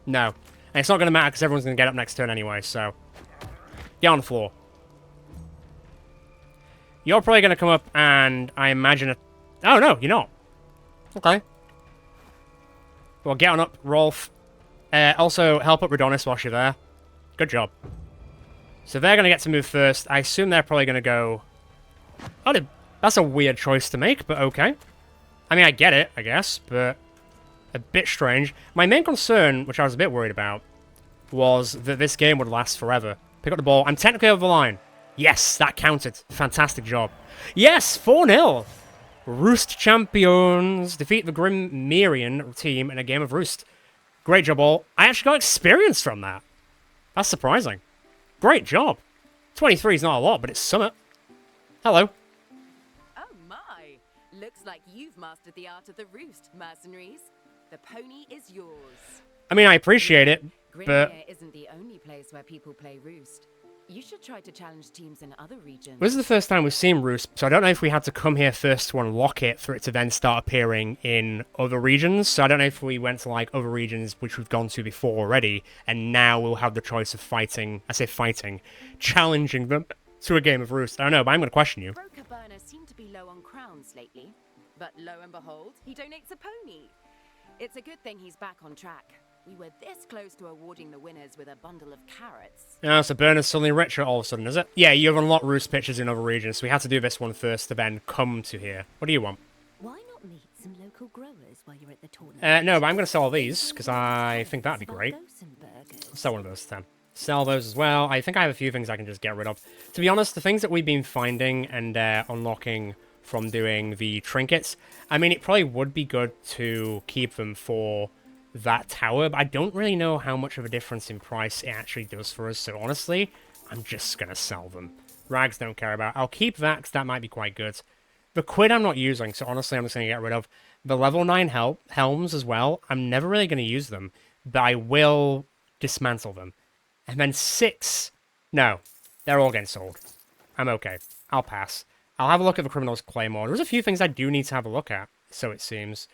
No. And it's not going to matter because everyone's going to get up next turn anyway, so... Get on the floor. You're probably going to come up and I imagine... Oh, no, you're not. Okay. Well, get on up, Rolf. Also, help up Radonis whilst you're there. Good job. So they're going to get to move first. I assume they're probably going to go... Oh, that's a weird choice to make, but okay. I mean, I get it, I guess, but... A bit strange. My main concern, which I was a bit worried about, was that this game would last forever. Pick up the ball. I'm technically over the line. Yes, that counted. Fantastic job. Yes, 4-0. Roost champions defeat the Grim Mirian team in a game of Roost. Great job, all. I actually got experience from that. That's surprising. Great job. 23 is not a lot, but it's summit. Hello. Oh my! Looks like you've mastered the art of the Roost, mercenaries. The pony is yours. I mean, I appreciate it, but... Grimir isn't the only place where people play Roost. You should try to challenge teams in other regions. This is the first time we've seen Roost, so I don't know if we had to come here first to unlock it for it to then start appearing in other regions. So I don't know if we went to, like, other regions which we've gone to before already, and now we'll have the choice of fighting, I say fighting, challenging them to a game of Roost. I don't know, but I'm going to question you. Broker Burner seemed to be low on crowns lately, but lo and behold, he donates a pony. It's a good thing he's back on track. We were this close to awarding the winners with a bundle of carrots. Oh, so Burner's suddenly richer all of a sudden, is it? Yeah, you have unlocked Roost pictures in other regions, so we had to do this one first to then come to here. What do you want? Why not meet some local growers while you're at the tournament? No, but I'm going to sell all these, because I think that'd be great. Sell one of those then. Sell those as well. I think I have a few things I can just get rid of. To be honest, the things that we've been finding and unlocking from doing the trinkets, I mean, it probably would be good to keep them for that tower, but I don't really know how much of a difference in price it actually does for us, so honestly, I'm just going to sell them. Rags don't care about. I'll keep that, because that might be quite good. The quid I'm not using, so honestly, I'm just going to get rid of. The level 9 helms as well, I'm never really going to use them, but I will dismantle them. And then 6, no, they're all getting sold. I'm okay. I'll pass. I'll have a look at the Criminal's Claymore. There's a few things I do need to have a look at, so it seems.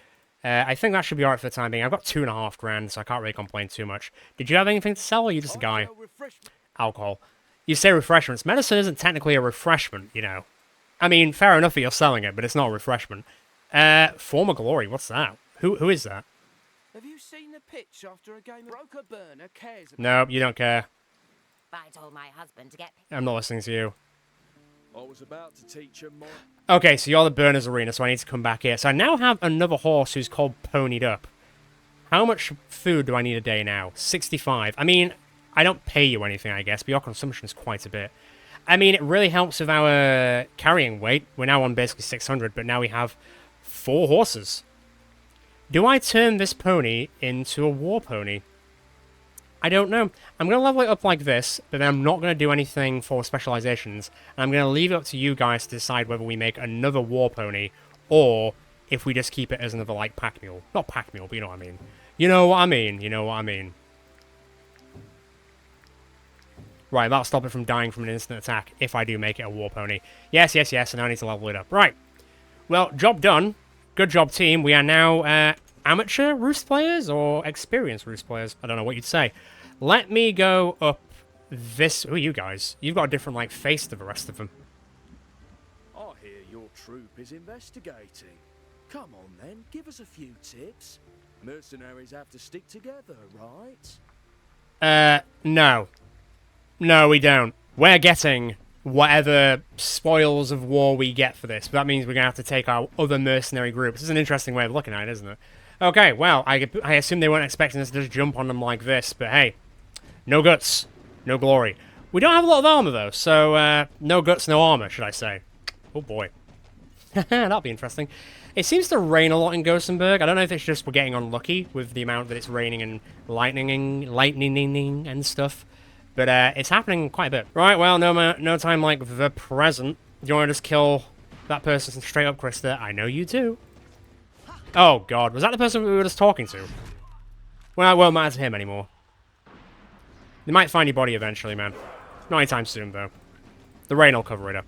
I think that should be alright for the time being. I've got 2.5 grand, so I can't really complain too much. Did you have anything to sell, or are you just a guy? Alcohol. You say refreshments. Medicine isn't technically a refreshment, you know. I mean, fair enough that you're selling it, but it's not a refreshment. Former Glory, what's that? Who is that? Have you seen the pitch after a game? Broker Burner cares about... No, you don't care. I told my husband to get... I'm not listening to you. I was about to teach him more. Okay, so you're the Burners Arena, so I need to come back here. So I now have another horse who's called Ponied Up. How much food do I need a day now? 65. I mean, I don't pay you anything, I guess, but your consumption is quite a bit. I mean, it really helps with our carrying weight. We're now on basically 600, but now we have 4 horses. Do I turn this pony into a war pony? I don't know. I'm going to level it up like this, but then I'm not going to do anything for specializations. And I'm going to leave it up to you guys to decide whether we make another war pony, or if we just keep it as another, like, pack mule. Not pack mule, but you know what I mean. You know what I mean. You know what I mean. Right, that'll stop it from dying from an instant attack if I do make it a war pony. Yes, yes, yes, and now I need to level it up. Right. Well, job done. Good job, team. We are now amateur Roost players or experienced Roost players. I don't know what you'd say. Let me go up this... Who are you guys? You've got a different, like, face to the rest of them. I hear your troop is investigating. Come on, then. Give us a few tips. Mercenaries have to stick together, right? No. No, we don't. We're getting whatever spoils of war we get for this. But that means we're going to have to take our other mercenary group. This is an interesting way of looking at it, isn't it? Okay, well, I assume they weren't expecting us to just jump on them like this. But hey, no guts, no glory. We don't have a lot of armor, though. So, no guts, no armor, should I say. Oh, boy. That'll be interesting. It seems to rain a lot in Gothenburg. I don't know if it's just we're getting unlucky with the amount that it's raining and lightning and stuff. But it's happening quite a bit. Right, well, no time like the present. Do you want to just kill that person straight up, Krista? I know you do. Oh, God. Was that the person we were just talking to? Well, it won't matter to him anymore. They might find your body eventually, man. Not anytime soon, though. The rain will cover it up.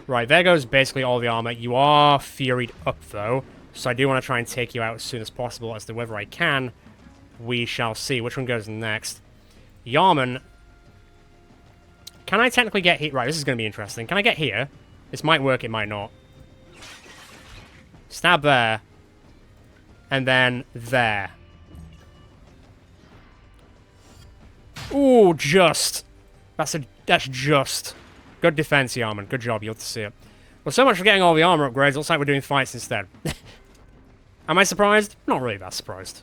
Right, there goes basically all the armor. You are furied up, though. So I do want to try and take you out as soon as possible. As to whether I can, we shall see. Which one goes next? Yarman. Can I technically get here? Right, this is going to be interesting. Can I get here? This might work, it might not. Stab there. And then there. Ooh, just. That's just. Good defense, Yarman. Good job, you'll have to see it. Well, so much for getting all the armor upgrades. Looks like we're doing fights instead. Am I surprised? Not really that surprised.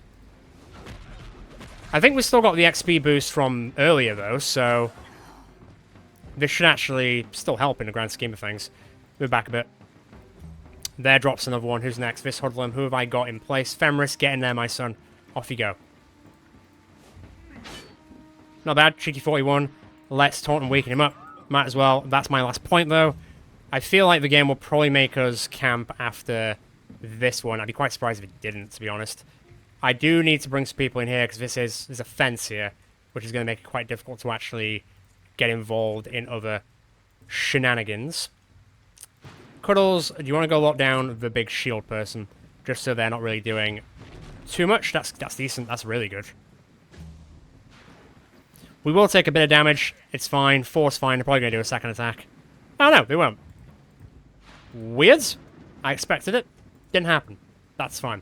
I think we've still got the XP boost from earlier, though, so... this should actually still help in the grand scheme of things. Move back a bit. There drops another one. Who's next? This hoodlum. Who have I got in place? Fenris, get in there, my son. Off you go. Not bad. Cheeky 41. Let's taunt and weaken him up. Might as well. That's my last point, though. I feel like the game will probably make us camp after this one. I'd be quite surprised if it didn't, to be honest. I do need to bring some people in here, because there's a fence here, which is going to make it quite difficult to actually get involved in other shenanigans. Cuddles, do you want to go lock down the big shield person? Just so they're not really doing too much? That's decent. That's really good. We will take a bit of damage. It's fine. Force fine. They're probably going to do a second attack. Oh, no, they won't. Weird. I expected it. Didn't happen. That's fine.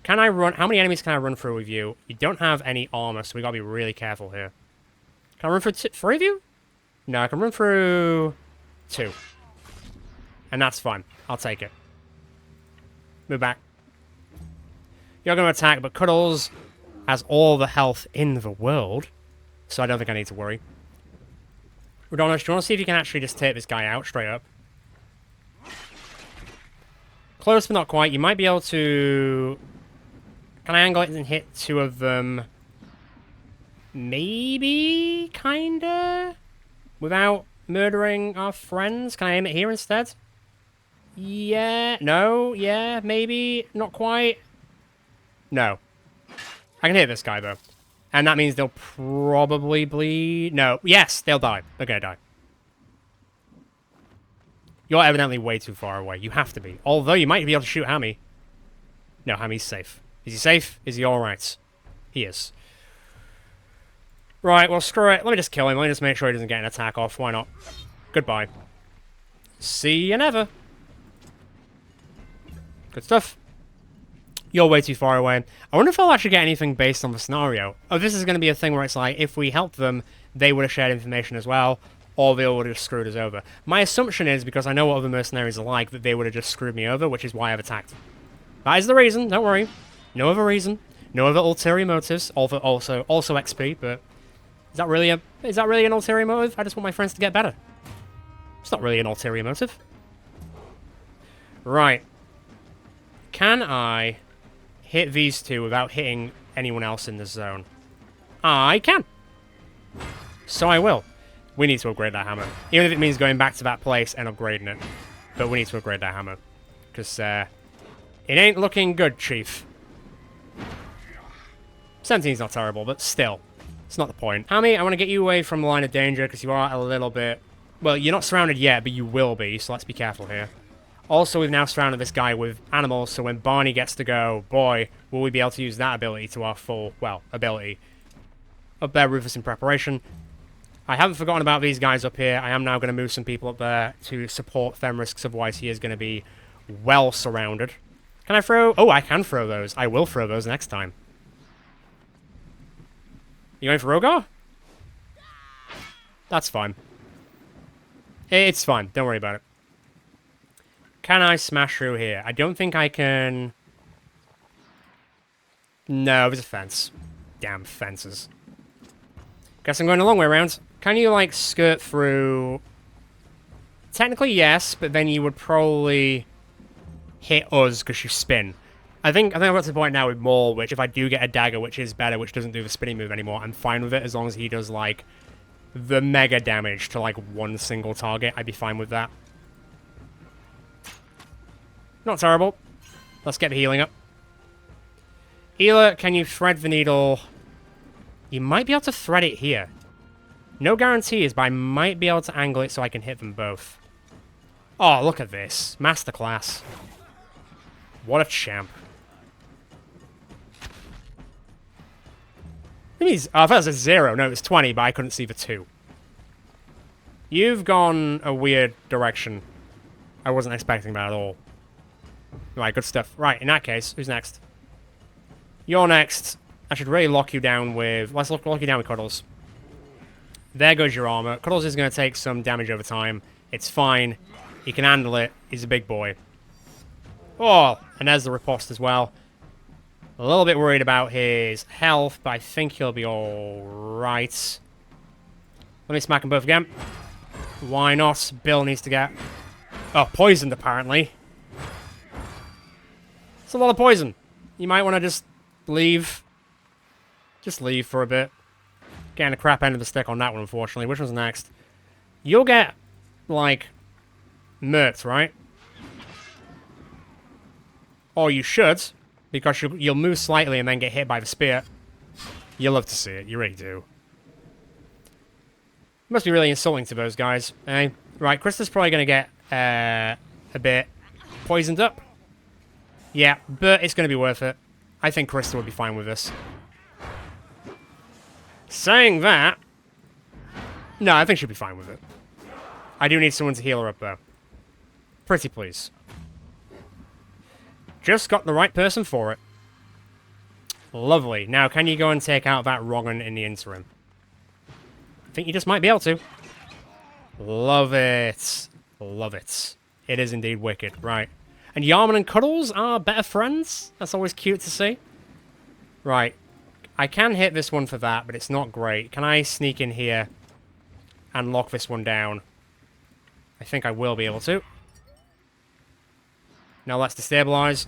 Can I run... how many enemies can I run through with you? You don't have any armor, so we got to be really careful here. Can I run through 3 of you? No, I can run through 2. And that's fine. I'll take it. Move back. You're going to attack, but Cuddles has all the health in the world. So I don't think I need to worry. Radonis, do you want to see if you can actually just take this guy out straight up? Close, but not quite. You might be able to... can I angle it and hit 2 of them? Maybe? Kinda? Without murdering our friends? Can I aim it here instead? Yeah. No. Yeah. Maybe. Not quite. No. I can hit this guy, though. And that means they'll probably bleed. No. Yes, they'll die. They're gonna die. You're evidently way too far away. You have to be. Although you might be able to shoot Hammy. No, Hammy's safe. Is he safe? Is he alright? He is. Right, well, screw it. Let me just kill him. Let me just make sure he doesn't get an attack off. Why not? Goodbye. See you never. Good stuff. You're way too far away. I wonder if I'll actually get anything based on the scenario. Oh, this is going to be a thing where it's like, if we helped them, they would have shared information as well, or they would have just screwed us over. My assumption is, because I know what other mercenaries are like, that they would have just screwed me over, which is why I've attacked them. That is the reason, don't worry. No other reason. No other ulterior motives. Also XP, but... Is that really an ulterior motive? I just want my friends to get better. It's not really an ulterior motive. Right. Can I hit these 2 without hitting anyone else in the zone? I can. So I will. We need to upgrade that hammer. Even if it means going back to that place and upgrading it. But we need to upgrade that hammer. Because, it ain't looking good, Chief. 17's not terrible, but still. It's not the point. Hammy, I want to get you away from the line of danger, because you are a little bit... well, you're not surrounded yet, but you will be, so let's be careful here. Also, we've now surrounded this guy with animals, so when Barney gets to go, boy, will we be able to use that ability to our full, well, ability. Up there, Rufus in preparation. I haven't forgotten about these guys up here. I am now going to move some people up there to support Fenris, because otherwise he is going to be well surrounded. Can I throw... oh, I can throw those. I will throw those next time. You going for Rogar? That's fine. It's fine. Don't worry about it. Can I smash through here? I don't think I can... no, there's a fence. Damn fences. Guess I'm going the long way around. Can you, like, skirt through... technically, yes, but then you would probably hit us because you spin. I think I'm at the point now with Maul, which if I do get a dagger, which is better, which doesn't do the spinning move anymore, I'm fine with it as long as he does, like, the mega damage to, like, one single target. I'd be fine with that. Not terrible. Let's get the healing up. Healer, can you thread the needle? You might be able to thread it here. No guarantees, but I might be able to angle it so I can hit them both. Oh, look at this. Masterclass. What a champ. I thought it was a 0. No, it was 20, but I couldn't see the 2. You've gone a weird direction. I wasn't expecting that at all. Right, good stuff. Right, in that case, who's next? You're next. I should really lock you down with... Let's lock you down with Cuddles. There goes your armor. Cuddles is going to take some damage over time. It's fine. He can handle it. He's a big boy. Oh, and there's the riposte as well. A little bit worried about his health, but I think he'll be alright. Let me smack them both again. Why not? Bill needs to get... Oh, poisoned apparently. It's a lot of poison. You might want to just leave. Just leave for a bit. Getting a crap end of the stick on that one, unfortunately. Which one's next? You'll get, like, murked, right? Or you should, because you'll move slightly and then get hit by the spear. You'll love to see it. You really do. Must be really insulting to those guys, eh? Right, Krista's probably going to get a bit poisoned up. Yeah, but it's going to be worth it. I think Krista would be fine with this. Saying that... No, I think she'll be fine with it. I do need someone to heal her up, though. Pretty please. Just got the right person for it. Lovely. Now, can you go and take out that Rogan in the interim? I think you just might be able to. Love it. Love it. It is indeed wicked. Right. And Yarman and Cuddles are better friends. That's always cute to see. Right. I can hit this one for that, but it's not great. Can I sneak in here and lock this one down? I think I will be able to. Now let's destabilize.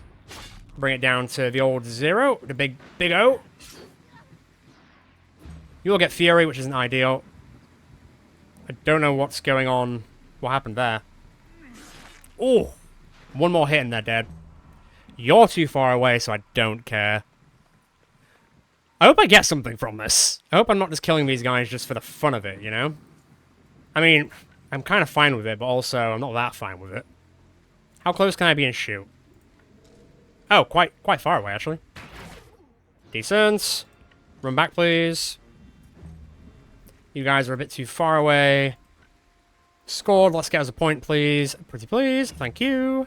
Bring it down to the old 0. The big O. You will get Fury, which isn't ideal. I don't know what's going on. What happened there? Oh! One more hit and they're dead. You're too far away, so I don't care. I hope I get something from this. I hope I'm not just killing these guys just for the fun of it, you know? I mean, I'm kind of fine with it, but also I'm not that fine with it. How close can I be and shoot? Oh, quite far away, actually. Decent. Run back, please. You guys are a bit too far away. Scored. Let's get us a point, please. Pretty please. Thank you.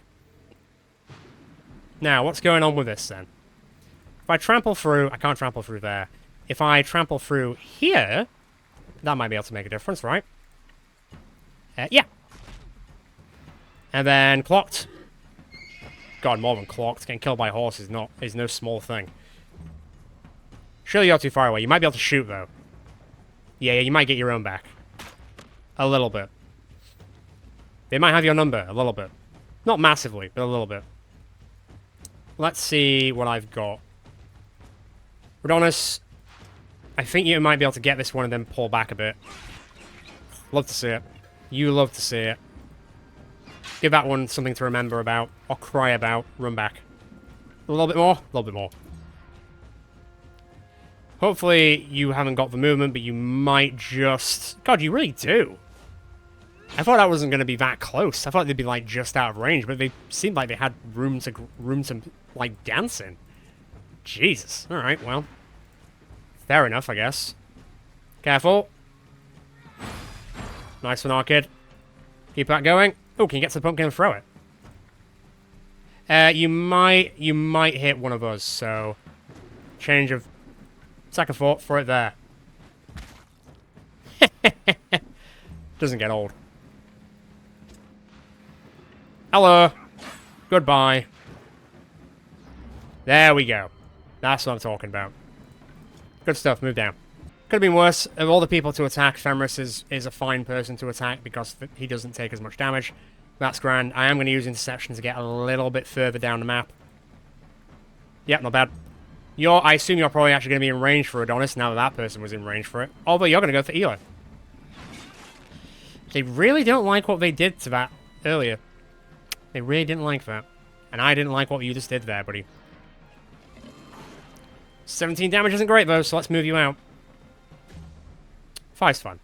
Now, what's going on with this, then? If I trample through... I can't trample through there. If I trample through here, that might be able to make a difference, right? Yeah. And then clocked. God, more than clocked. Getting killed by a horse is no small thing. Surely you're too far away. You might be able to shoot, though. Yeah, you might get your own back. A little bit. They might have your number, a little bit. Not massively, but a little bit. Let's see what I've got. Rodonis, I think you might be able to get this one and then pull back a bit. Love to see it. You love to see it. Give that one something to remember about, or cry about. Run back. A little bit more? A little bit more. Hopefully you haven't got the movement, but you might just... God, you really do. I thought that wasn't going to be that close. I thought they'd be, like, just out of range, but they seemed like they had room to like, dance in. Jesus. Alright, well. Fair enough, I guess. Careful. Nice one, our kid. Keep that going. Oh, can you get to the pumpkin and throw it? You might hit one of us, so... Change of... Second thought, throw it there. Doesn't get old. Hello. Goodbye. There we go. That's what I'm talking about. Good stuff, move down. Could have been worse. Of all the people to attack, Fenris is a fine person to attack because he doesn't take as much damage. That's grand. I am going to use Interception to get a little bit further down the map. Yeah, not bad. I assume you're probably actually going to be in range for Adonis now that that person was in range for it. Although you're going to go for Eli. They really don't like what they did to that earlier. They really didn't like that. And I didn't like what you just did there, buddy. 17 damage isn't great, though, so let's move you out. 5's fine.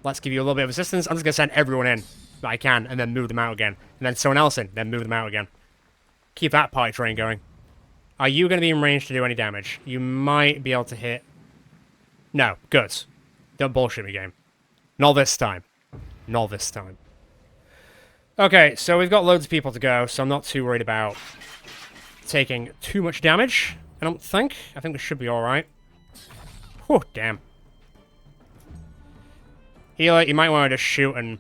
Let's give you a little bit of assistance. I'm just going to send everyone in that I can, and then move them out again. And then someone else in, then move them out again. Keep that party train going. Are you going to be in range to do any damage? You might be able to hit... No, good. Don't bullshit me, game. Not this time. Not this time. Okay, so we've got loads of people to go, so I'm not too worried about taking too much damage. I don't think. I think we should be alright. Whew, damn. Eli, you might want to just shoot and...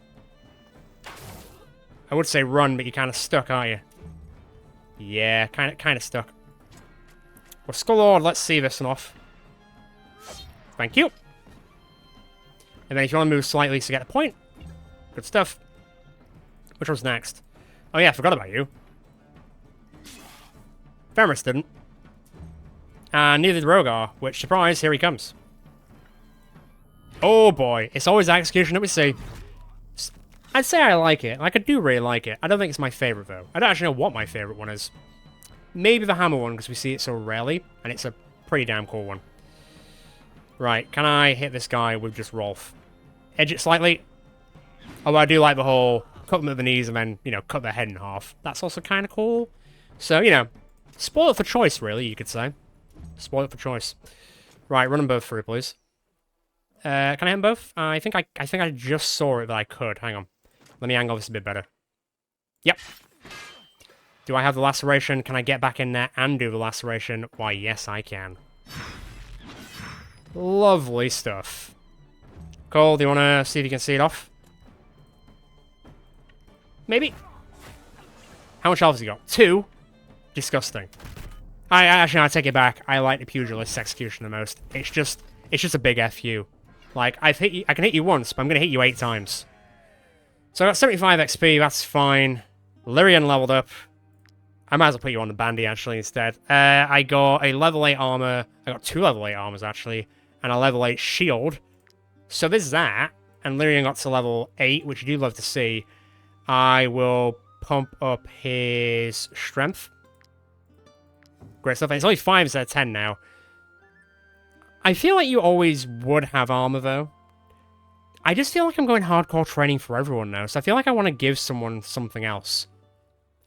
I would say run, but you're kind of stuck, aren't you? Yeah, kind of stuck. Well, Skull let's see this one off. Thank you. And then if you want to move slightly to get a point, good stuff. Which one's next? Oh yeah, I forgot about you. Fenris didn't. And neither did Rogar, which, surprise, here he comes. Oh boy, it's always execution that we see. I'd say I like it. Like, I do really like it. I don't think it's my favourite, though. I don't actually know what my favourite one is. Maybe the hammer one, because we see it so rarely, and it's a pretty damn cool one. Right, can I hit this guy with just Rolf? Edge it slightly. Although I do like the whole cut them at the knees and then, you know, cut their head in half. That's also kind of cool. So, you know, spoil it for choice, really, you could say. Spoil it for choice. Right, run them both through, please. Can I hit them both? I think I just saw it that I could. Hang on. Let me angle this a bit better. Yep. Do I have the laceration? Can I get back in there and do the laceration? Why, yes, I can. Lovely stuff. Cole, do you want to see if you can see it off? Maybe. How much health has he got? 2? Disgusting. Actually, I take it back. I like the pugilist's execution the most. It's just a big FU. Like, I can hit you once, but I'm going to hit you 8 times. So I got 75 XP, that's fine. Lyrian leveled up. I might as well put you on the bandy, actually, instead. I got a level 8 armor. I got 2 level 8 armors, actually. And a level 8 shield. So there's that. And Lyrian got to level 8, which you do love to see. I will pump up his strength. Great stuff. And it's only 5 instead of 10 now. I feel like you always would have armor, though. I just feel like I'm going hardcore training for everyone now, so I feel like I want to give someone something else.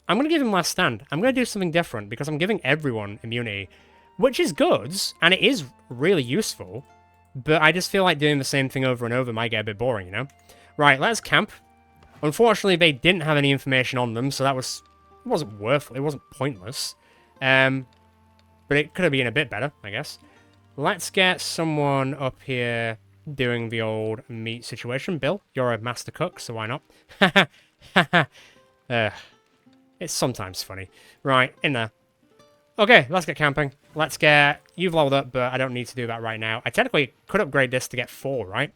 I'm going to give him Last Stand. I'm going to do something different, because I'm giving everyone immunity, which is good, and it is really useful, but I just feel like doing the same thing over and over might get a bit boring, you know? Right, let's camp. Unfortunately, they didn't have any information on them, so it wasn't pointless. But it could have been a bit better, I guess. Let's get someone up here doing the old meat situation. Bill, you're a master cook, so why not? It's sometimes funny. Right, in there. Okay, let's get camping. You've leveled up, but I don't need to do that right now. I technically could upgrade this to get 4, right?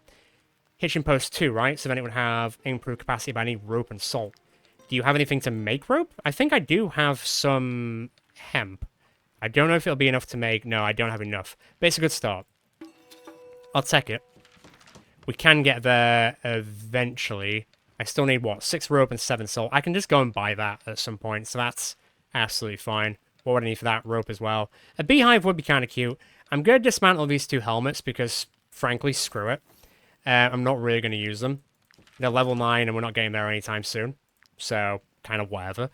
Hitching post 2, right? So then it would have improved capacity, but I need rope and salt. Do you have anything to make rope? I think I do have some hemp. I don't know if it'll be enough to make... No, I don't have enough. But it's a good start. I'll take it. We can get there eventually. I still need, what, 6 rope and 7 salt. I can just go and buy that at some point, so that's absolutely fine. What would I need for that? Rope as well. A beehive would be kind of cute. I'm going to dismantle these 2 helmets because, frankly, screw it. I'm not really going to use them. They're level 9 and we're not getting there anytime soon. So, kind of whatever.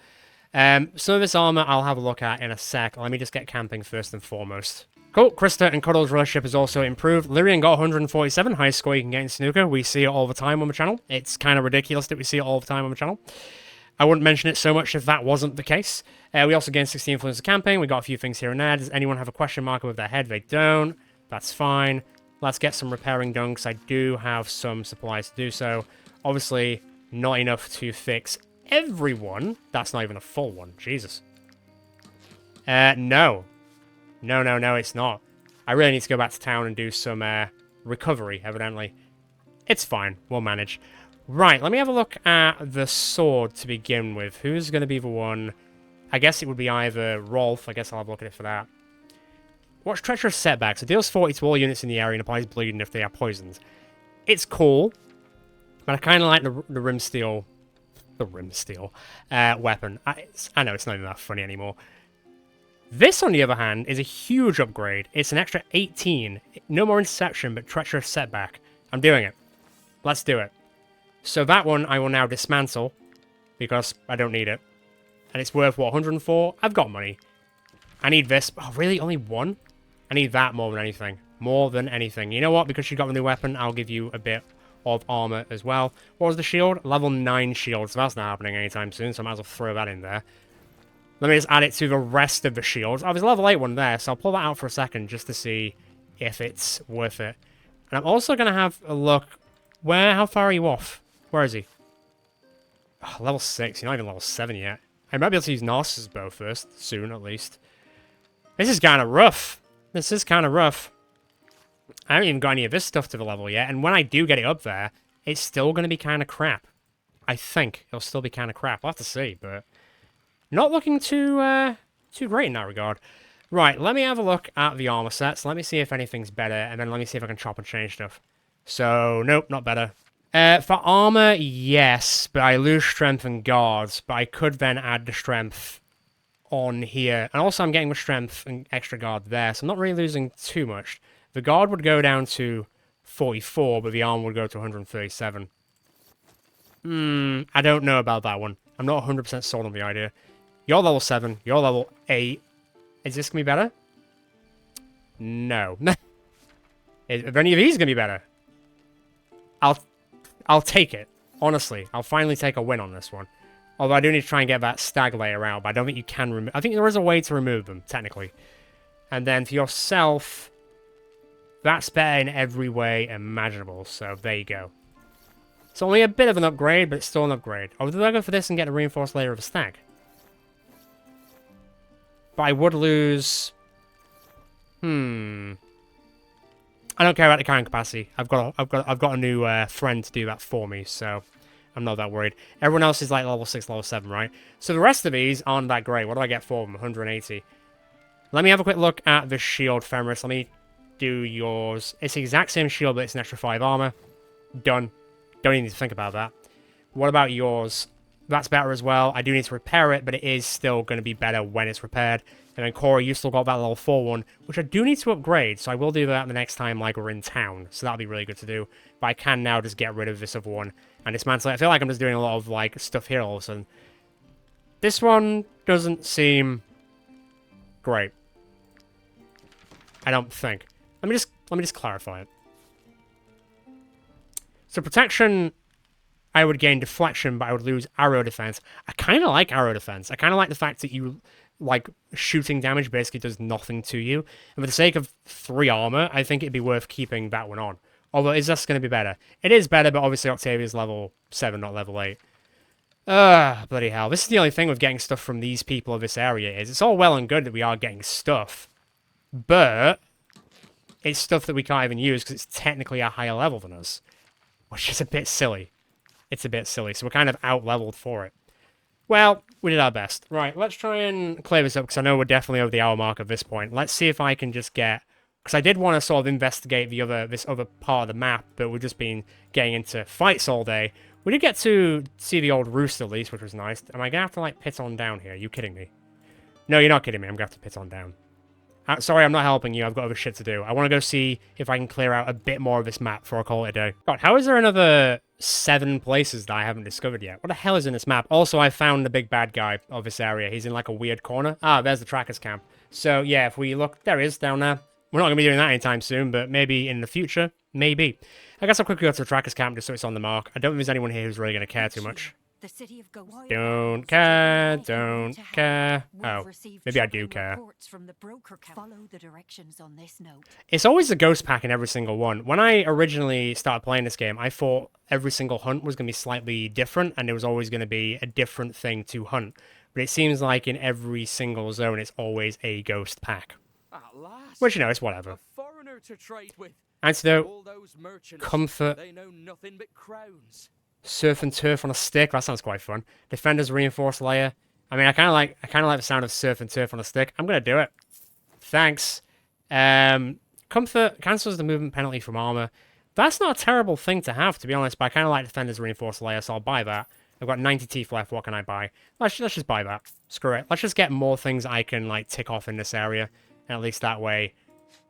Some of this armor I'll have a look at in a sec. Let me just get camping first and foremost. Cool, Krista and Cuddle's relationship has also improved. Lyrian got 147, highest score you can get in snooker. We see it all the time on the channel. It's kind of ridiculous that we see it all the time on the channel. I wouldn't mention it so much if that wasn't the case. We also gained 60 influence of camping. We got a few things here and there. Does anyone have a question mark with their head? They don't. That's fine. Let's get some repairing done, because I do have some supplies to do so. Obviously, not enough to fix everyone. That's not even a full one. Jesus. No. No, it's not. I really need to go back to town and do some recovery, evidently. It's fine. We'll manage. Right, let me have a look at the sword to begin with. Who's going to be the one I guess it would be either Rolf. I guess I'll have a look at it for that. Watch Treacherous Setbacks. It deals 40 to all units in the area and applies bleeding if they are poisoned. It's cool, but I kind of like the Rim Steel... The Rim Steel weapon. I know it's not even that funny anymore. This, on the other hand, is a huge upgrade. It's an extra 18. No more Interception, but Treacherous Setback. I'm doing it. Let's do it. So that one I will now dismantle, because I don't need it. And it's worth, what, 104? I've got money. I need this. Oh, really? Only one? I need that more than anything. More than anything. You know what? Because you got the new weapon, I'll give you a bit of armor as well. What was the shield? Level 9 shield. So that's not happening anytime soon, so I might as well throw that in there. Let me just add it to the rest of the shields. Oh, there's a level 8 one there, so I'll pull that out for a second just to see if it's worth it. And I'm also going to have a look. How far are you off? Where is he? Oh, level 6. You're not even level 7 yet. I might be able to use Narcissus' bow first. Soon, at least. This is kind of rough. This is kind of rough. I haven't even got any of this stuff to the level yet. And when I do get it up there, it's still going to be kind of crap. I think it'll still be kind of crap. I'll have to see, but... Not looking too great in that regard. Right, let me have a look at the armor sets. Let me see if anything's better, and then let me see if I can chop and change stuff. So, nope, not better. For armor, yes, but I lose strength and guards, but I could then add the strength on here. And also I'm getting the strength and extra guard there, so I'm not really losing too much. The guard would go down to 44, but the armor would go to 137. I don't know about that one. I'm not 100% sold on the idea. You're level 7. You're level 8. Is this going to be better? No. Are any of these going to be better? I'll take it. Honestly, I'll finally take a win on this one. Although I do need to try and get that stag layer out, but I don't think you can remove... I think there is a way to remove them, technically. And then for yourself, that's better in every way imaginable. So there you go. It's only a bit of an upgrade, but it's still an upgrade. Oh, do I go for this and get a reinforced layer of a stag? But I would lose... I don't care about the carrying capacity. I've got a new friend to do that for me, so I'm not that worried. Everyone else is like level 6, level 7, right? So the rest of these aren't that great. What do I get for them? 180. Let me have a quick look at the shield, Fenris. Let me do yours. It's the exact same shield, but it's an extra 5 armor. Done. Don't even need to think about that. What about yours? That's better as well. I do need to repair it, but it is still going to be better when it's repaired. And then Corey, you still got that level 4 one, which I do need to upgrade, so I will do that the next time like we're in town. So that'll be really good to do. But I can now just get rid of this other one and dismantle it. I feel like I'm just doing a lot of like stuff here all of a sudden. This one doesn't seem great. I don't think. Let me just clarify it. So protection, I would gain deflection, but I would lose arrow defense. I kind of like arrow defense. I kind of like the fact that you, like, shooting damage basically does nothing to you. And for the sake of 3 armor, I think it'd be worth keeping that one on. Although, is this going to be better? It is better, but obviously Octavia's level 7, not level 8. Bloody hell. This is the only thing with getting stuff from these people of this area is it's all well and good that we are getting stuff, but it's stuff that we can't even use because it's technically a higher level than us. Which is a bit silly. It's a bit silly, so we're kind of out-leveled for it. Well, we did our best. Right, let's try and clear this up, because I know we're definitely over the hour mark at this point. Let's see if I can just get... Because I did want to sort of investigate this other part of the map, but we've just been getting into fights all day. We did get to see the old roost at least, which was nice. Am I going to have to, like, pit on down here? Are you kidding me? No, you're not kidding me. I'm going to have to pit on down. Sorry, I'm not helping you. I've got other shit to do. I want to go see if I can clear out a bit more of this map before I call it a day. God, how is there another 7 places that I haven't discovered yet? What the hell is in this map? Also, I found the big bad guy of this area. He's in like a weird corner. Ah, there's the trackers camp. So, yeah, if we look... There he is, down there. We're not going to be doing that anytime soon, but maybe in the future. Maybe. I guess I'll quickly go to the trackers camp just so it's on the mark. I don't think there's anyone here who's really going to care too much. The city of Ghost. Don't care, don't care. Oh, maybe I do care. From the broker camp. Follow the directions on this note. It's always the ghost pack in every single one. When I originally started playing this game, I thought every single hunt was going to be slightly different, and there was always going to be a different thing to hunt. But it seems like in every single zone, it's always a ghost pack. At last, Which, you know, it's whatever. a foreigner to trade with. Antidote, All those merchants, comfort, they know nothing but crowns. surf and turf on a stick. That sounds quite fun. Defender's reinforced layer. I mean, I kind of like the sound of surf and turf on a stick. I'm gonna do it. Thanks. Comfort cancels the movement penalty from armor. That's not a terrible thing to have, to be honest, but I kind of like Defender's Reinforced Layer, so I'll buy that. I've got 90 teeth left, what can I buy? Let's just buy that. Screw it. Let's just get more things I can, like, tick off in this area. And at least that way,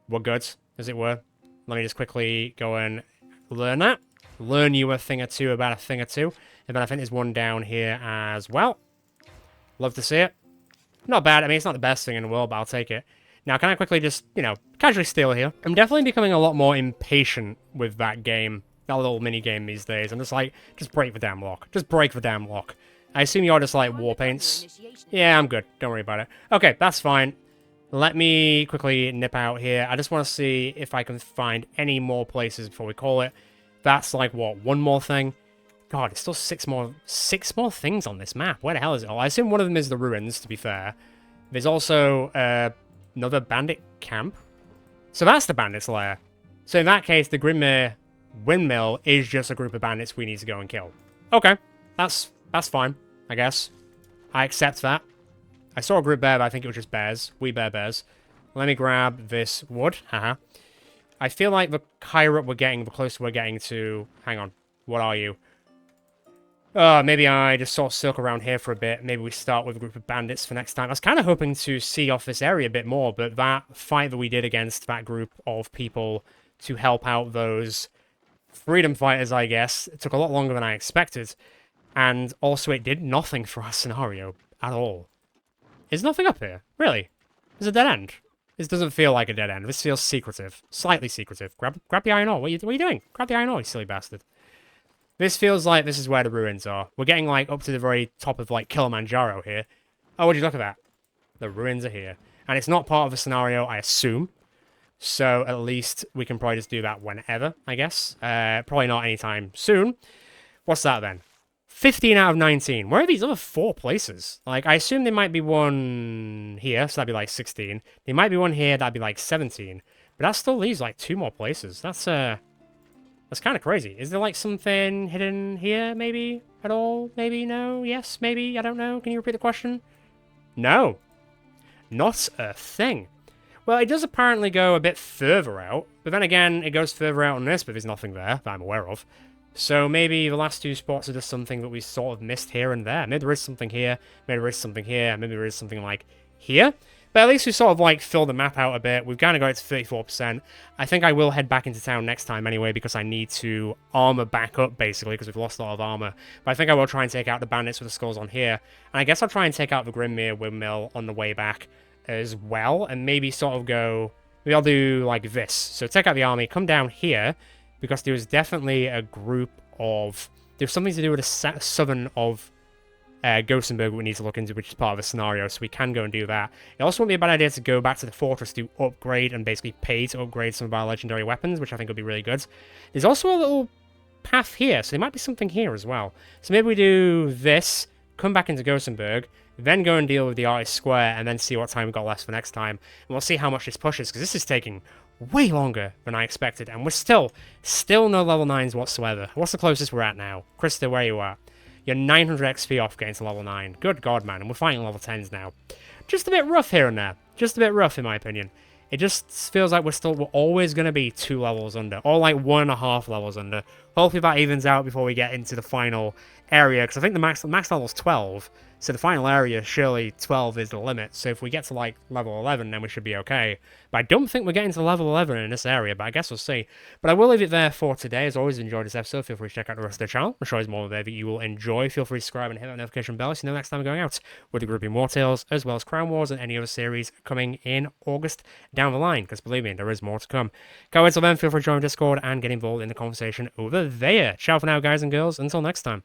we're good, as it were. Let me just quickly go and learn that. Learn you a thing or two about a thing or two. And then I think there's one down here as well. Love to see it. Not bad. I mean, it's not the best thing in the world, but I'll take it. Now, can I quickly just, you know, casually steal here? I'm definitely becoming a lot more impatient with that game. That little mini-game these days. I'm just like, just break the damn lock. Just break the damn lock. I assume you're just like war paints. Yeah, I'm good. Don't worry about it. Okay, that's fine. Let me quickly nip out here. I just want to see if I can find any more places before we call it. That's like, what, one more thing? God, it's still six more things on this map. Where the hell is it all? I assume one of them is the ruins, to be fair. There's also another bandit camp. So that's the bandits' lair. So in that case, the Grimmer Windmill is just a group of bandits we need to go and kill. Okay, that's fine, I guess. I accept that. I saw a group there, but I think it was just bears. We bear bears. Let me grab this wood. Haha. I feel like the higher up we're getting, the closer we're getting to... Hang on. What are you? Maybe I just sort of circle around here for a bit. Maybe we start with a group of bandits for next time. I was kind of hoping to see off this area a bit more, but that fight that we did against that group of people to help out those freedom fighters, I guess, it took a lot longer than I expected. And also it did nothing for our scenario at all. Is nothing up here? Really? There's a dead end. This doesn't feel like a dead end. This feels secretive. Slightly secretive. Grab the iron ore. What are you doing? Grab the iron ore, you silly bastard. This feels like this is where the ruins are. We're getting, like, up to the very top of, like, Kilimanjaro here. Oh, would you look at that? The ruins are here. And it's not part of the scenario, I assume. So, at least we can probably just do that whenever, I guess. Probably not anytime soon. What's that, then? 15 out of 19. Where are these other 4 places? Like, I assume there might be one here, so that'd be, like, 16. There might be one here, that'd be, like, 17. But that still leaves, like, 2 more places. That's kind of crazy. Is there, like, something hidden here, maybe? At all? Maybe? No? Yes? Maybe? I don't know. Can you repeat the question? No. Not a thing. Well, it does apparently go a bit further out. But then again, it goes further out on this, but there's nothing there that I'm aware of. So maybe the last 2 spots are just something that we sort of missed here and there. Maybe there is something here. Maybe there is something here. Maybe there is something, like, here. But at least we sort of, like, filled the map out a bit. We've kind of got it to 34%. I think I will head back into town next time anyway, because I need to armor back up, basically, because we've lost a lot of armor. But I think I will try and take out the bandits with the skulls on here. And I guess I'll try and take out the Grimmere Windmill on the way back as well. And maybe sort of go... Maybe I'll do, like, this. So take out the army, come down here, because there was definitely a group of... There's something to do with the southern of... Gothenburg we need to look into, which is part of the scenario, so we can go and do that. It also wouldn't be a bad idea to go back to the fortress to upgrade and basically pay to upgrade some of our legendary weapons, which I think would be really good. There's also a little path here, so there might be something here as well. So maybe we do this, come back into Gothenburg, then go and deal with the Artist Square, and then see what time we've got left for next time. And we'll see how much this pushes, because this is taking way longer than I expected, and we're still no level 9s whatsoever. What's the closest we're at now? Krista, where you at? You're 900 XP off getting to level 9. Good God, man. And we're fighting level 10s now. Just a bit rough here and there. Just a bit rough, in my opinion. It just feels like we're always going to be 2 levels under. Or like 1.5 levels under. Hopefully that evens out before we get into the final area. Because I think the max level is 12. So the final area, surely 12 is the limit. So if we get to like level 11, then we should be okay. But I don't think we're getting to level 11 in this area, but I guess we'll see. But I will leave it there for today. As always, if you enjoyed this episode, feel free to check out the rest of the channel. I'm sure there's more there that you will enjoy. Feel free to subscribe and hit that notification bell so you know next time I'm going out with the group in Wartales, as well as Crown Wars and any other series coming in August down the line. Because believe me, there is more to come. Go until then, feel free to join Discord and get involved in the conversation over there. Ciao for now, guys and girls. Until next time.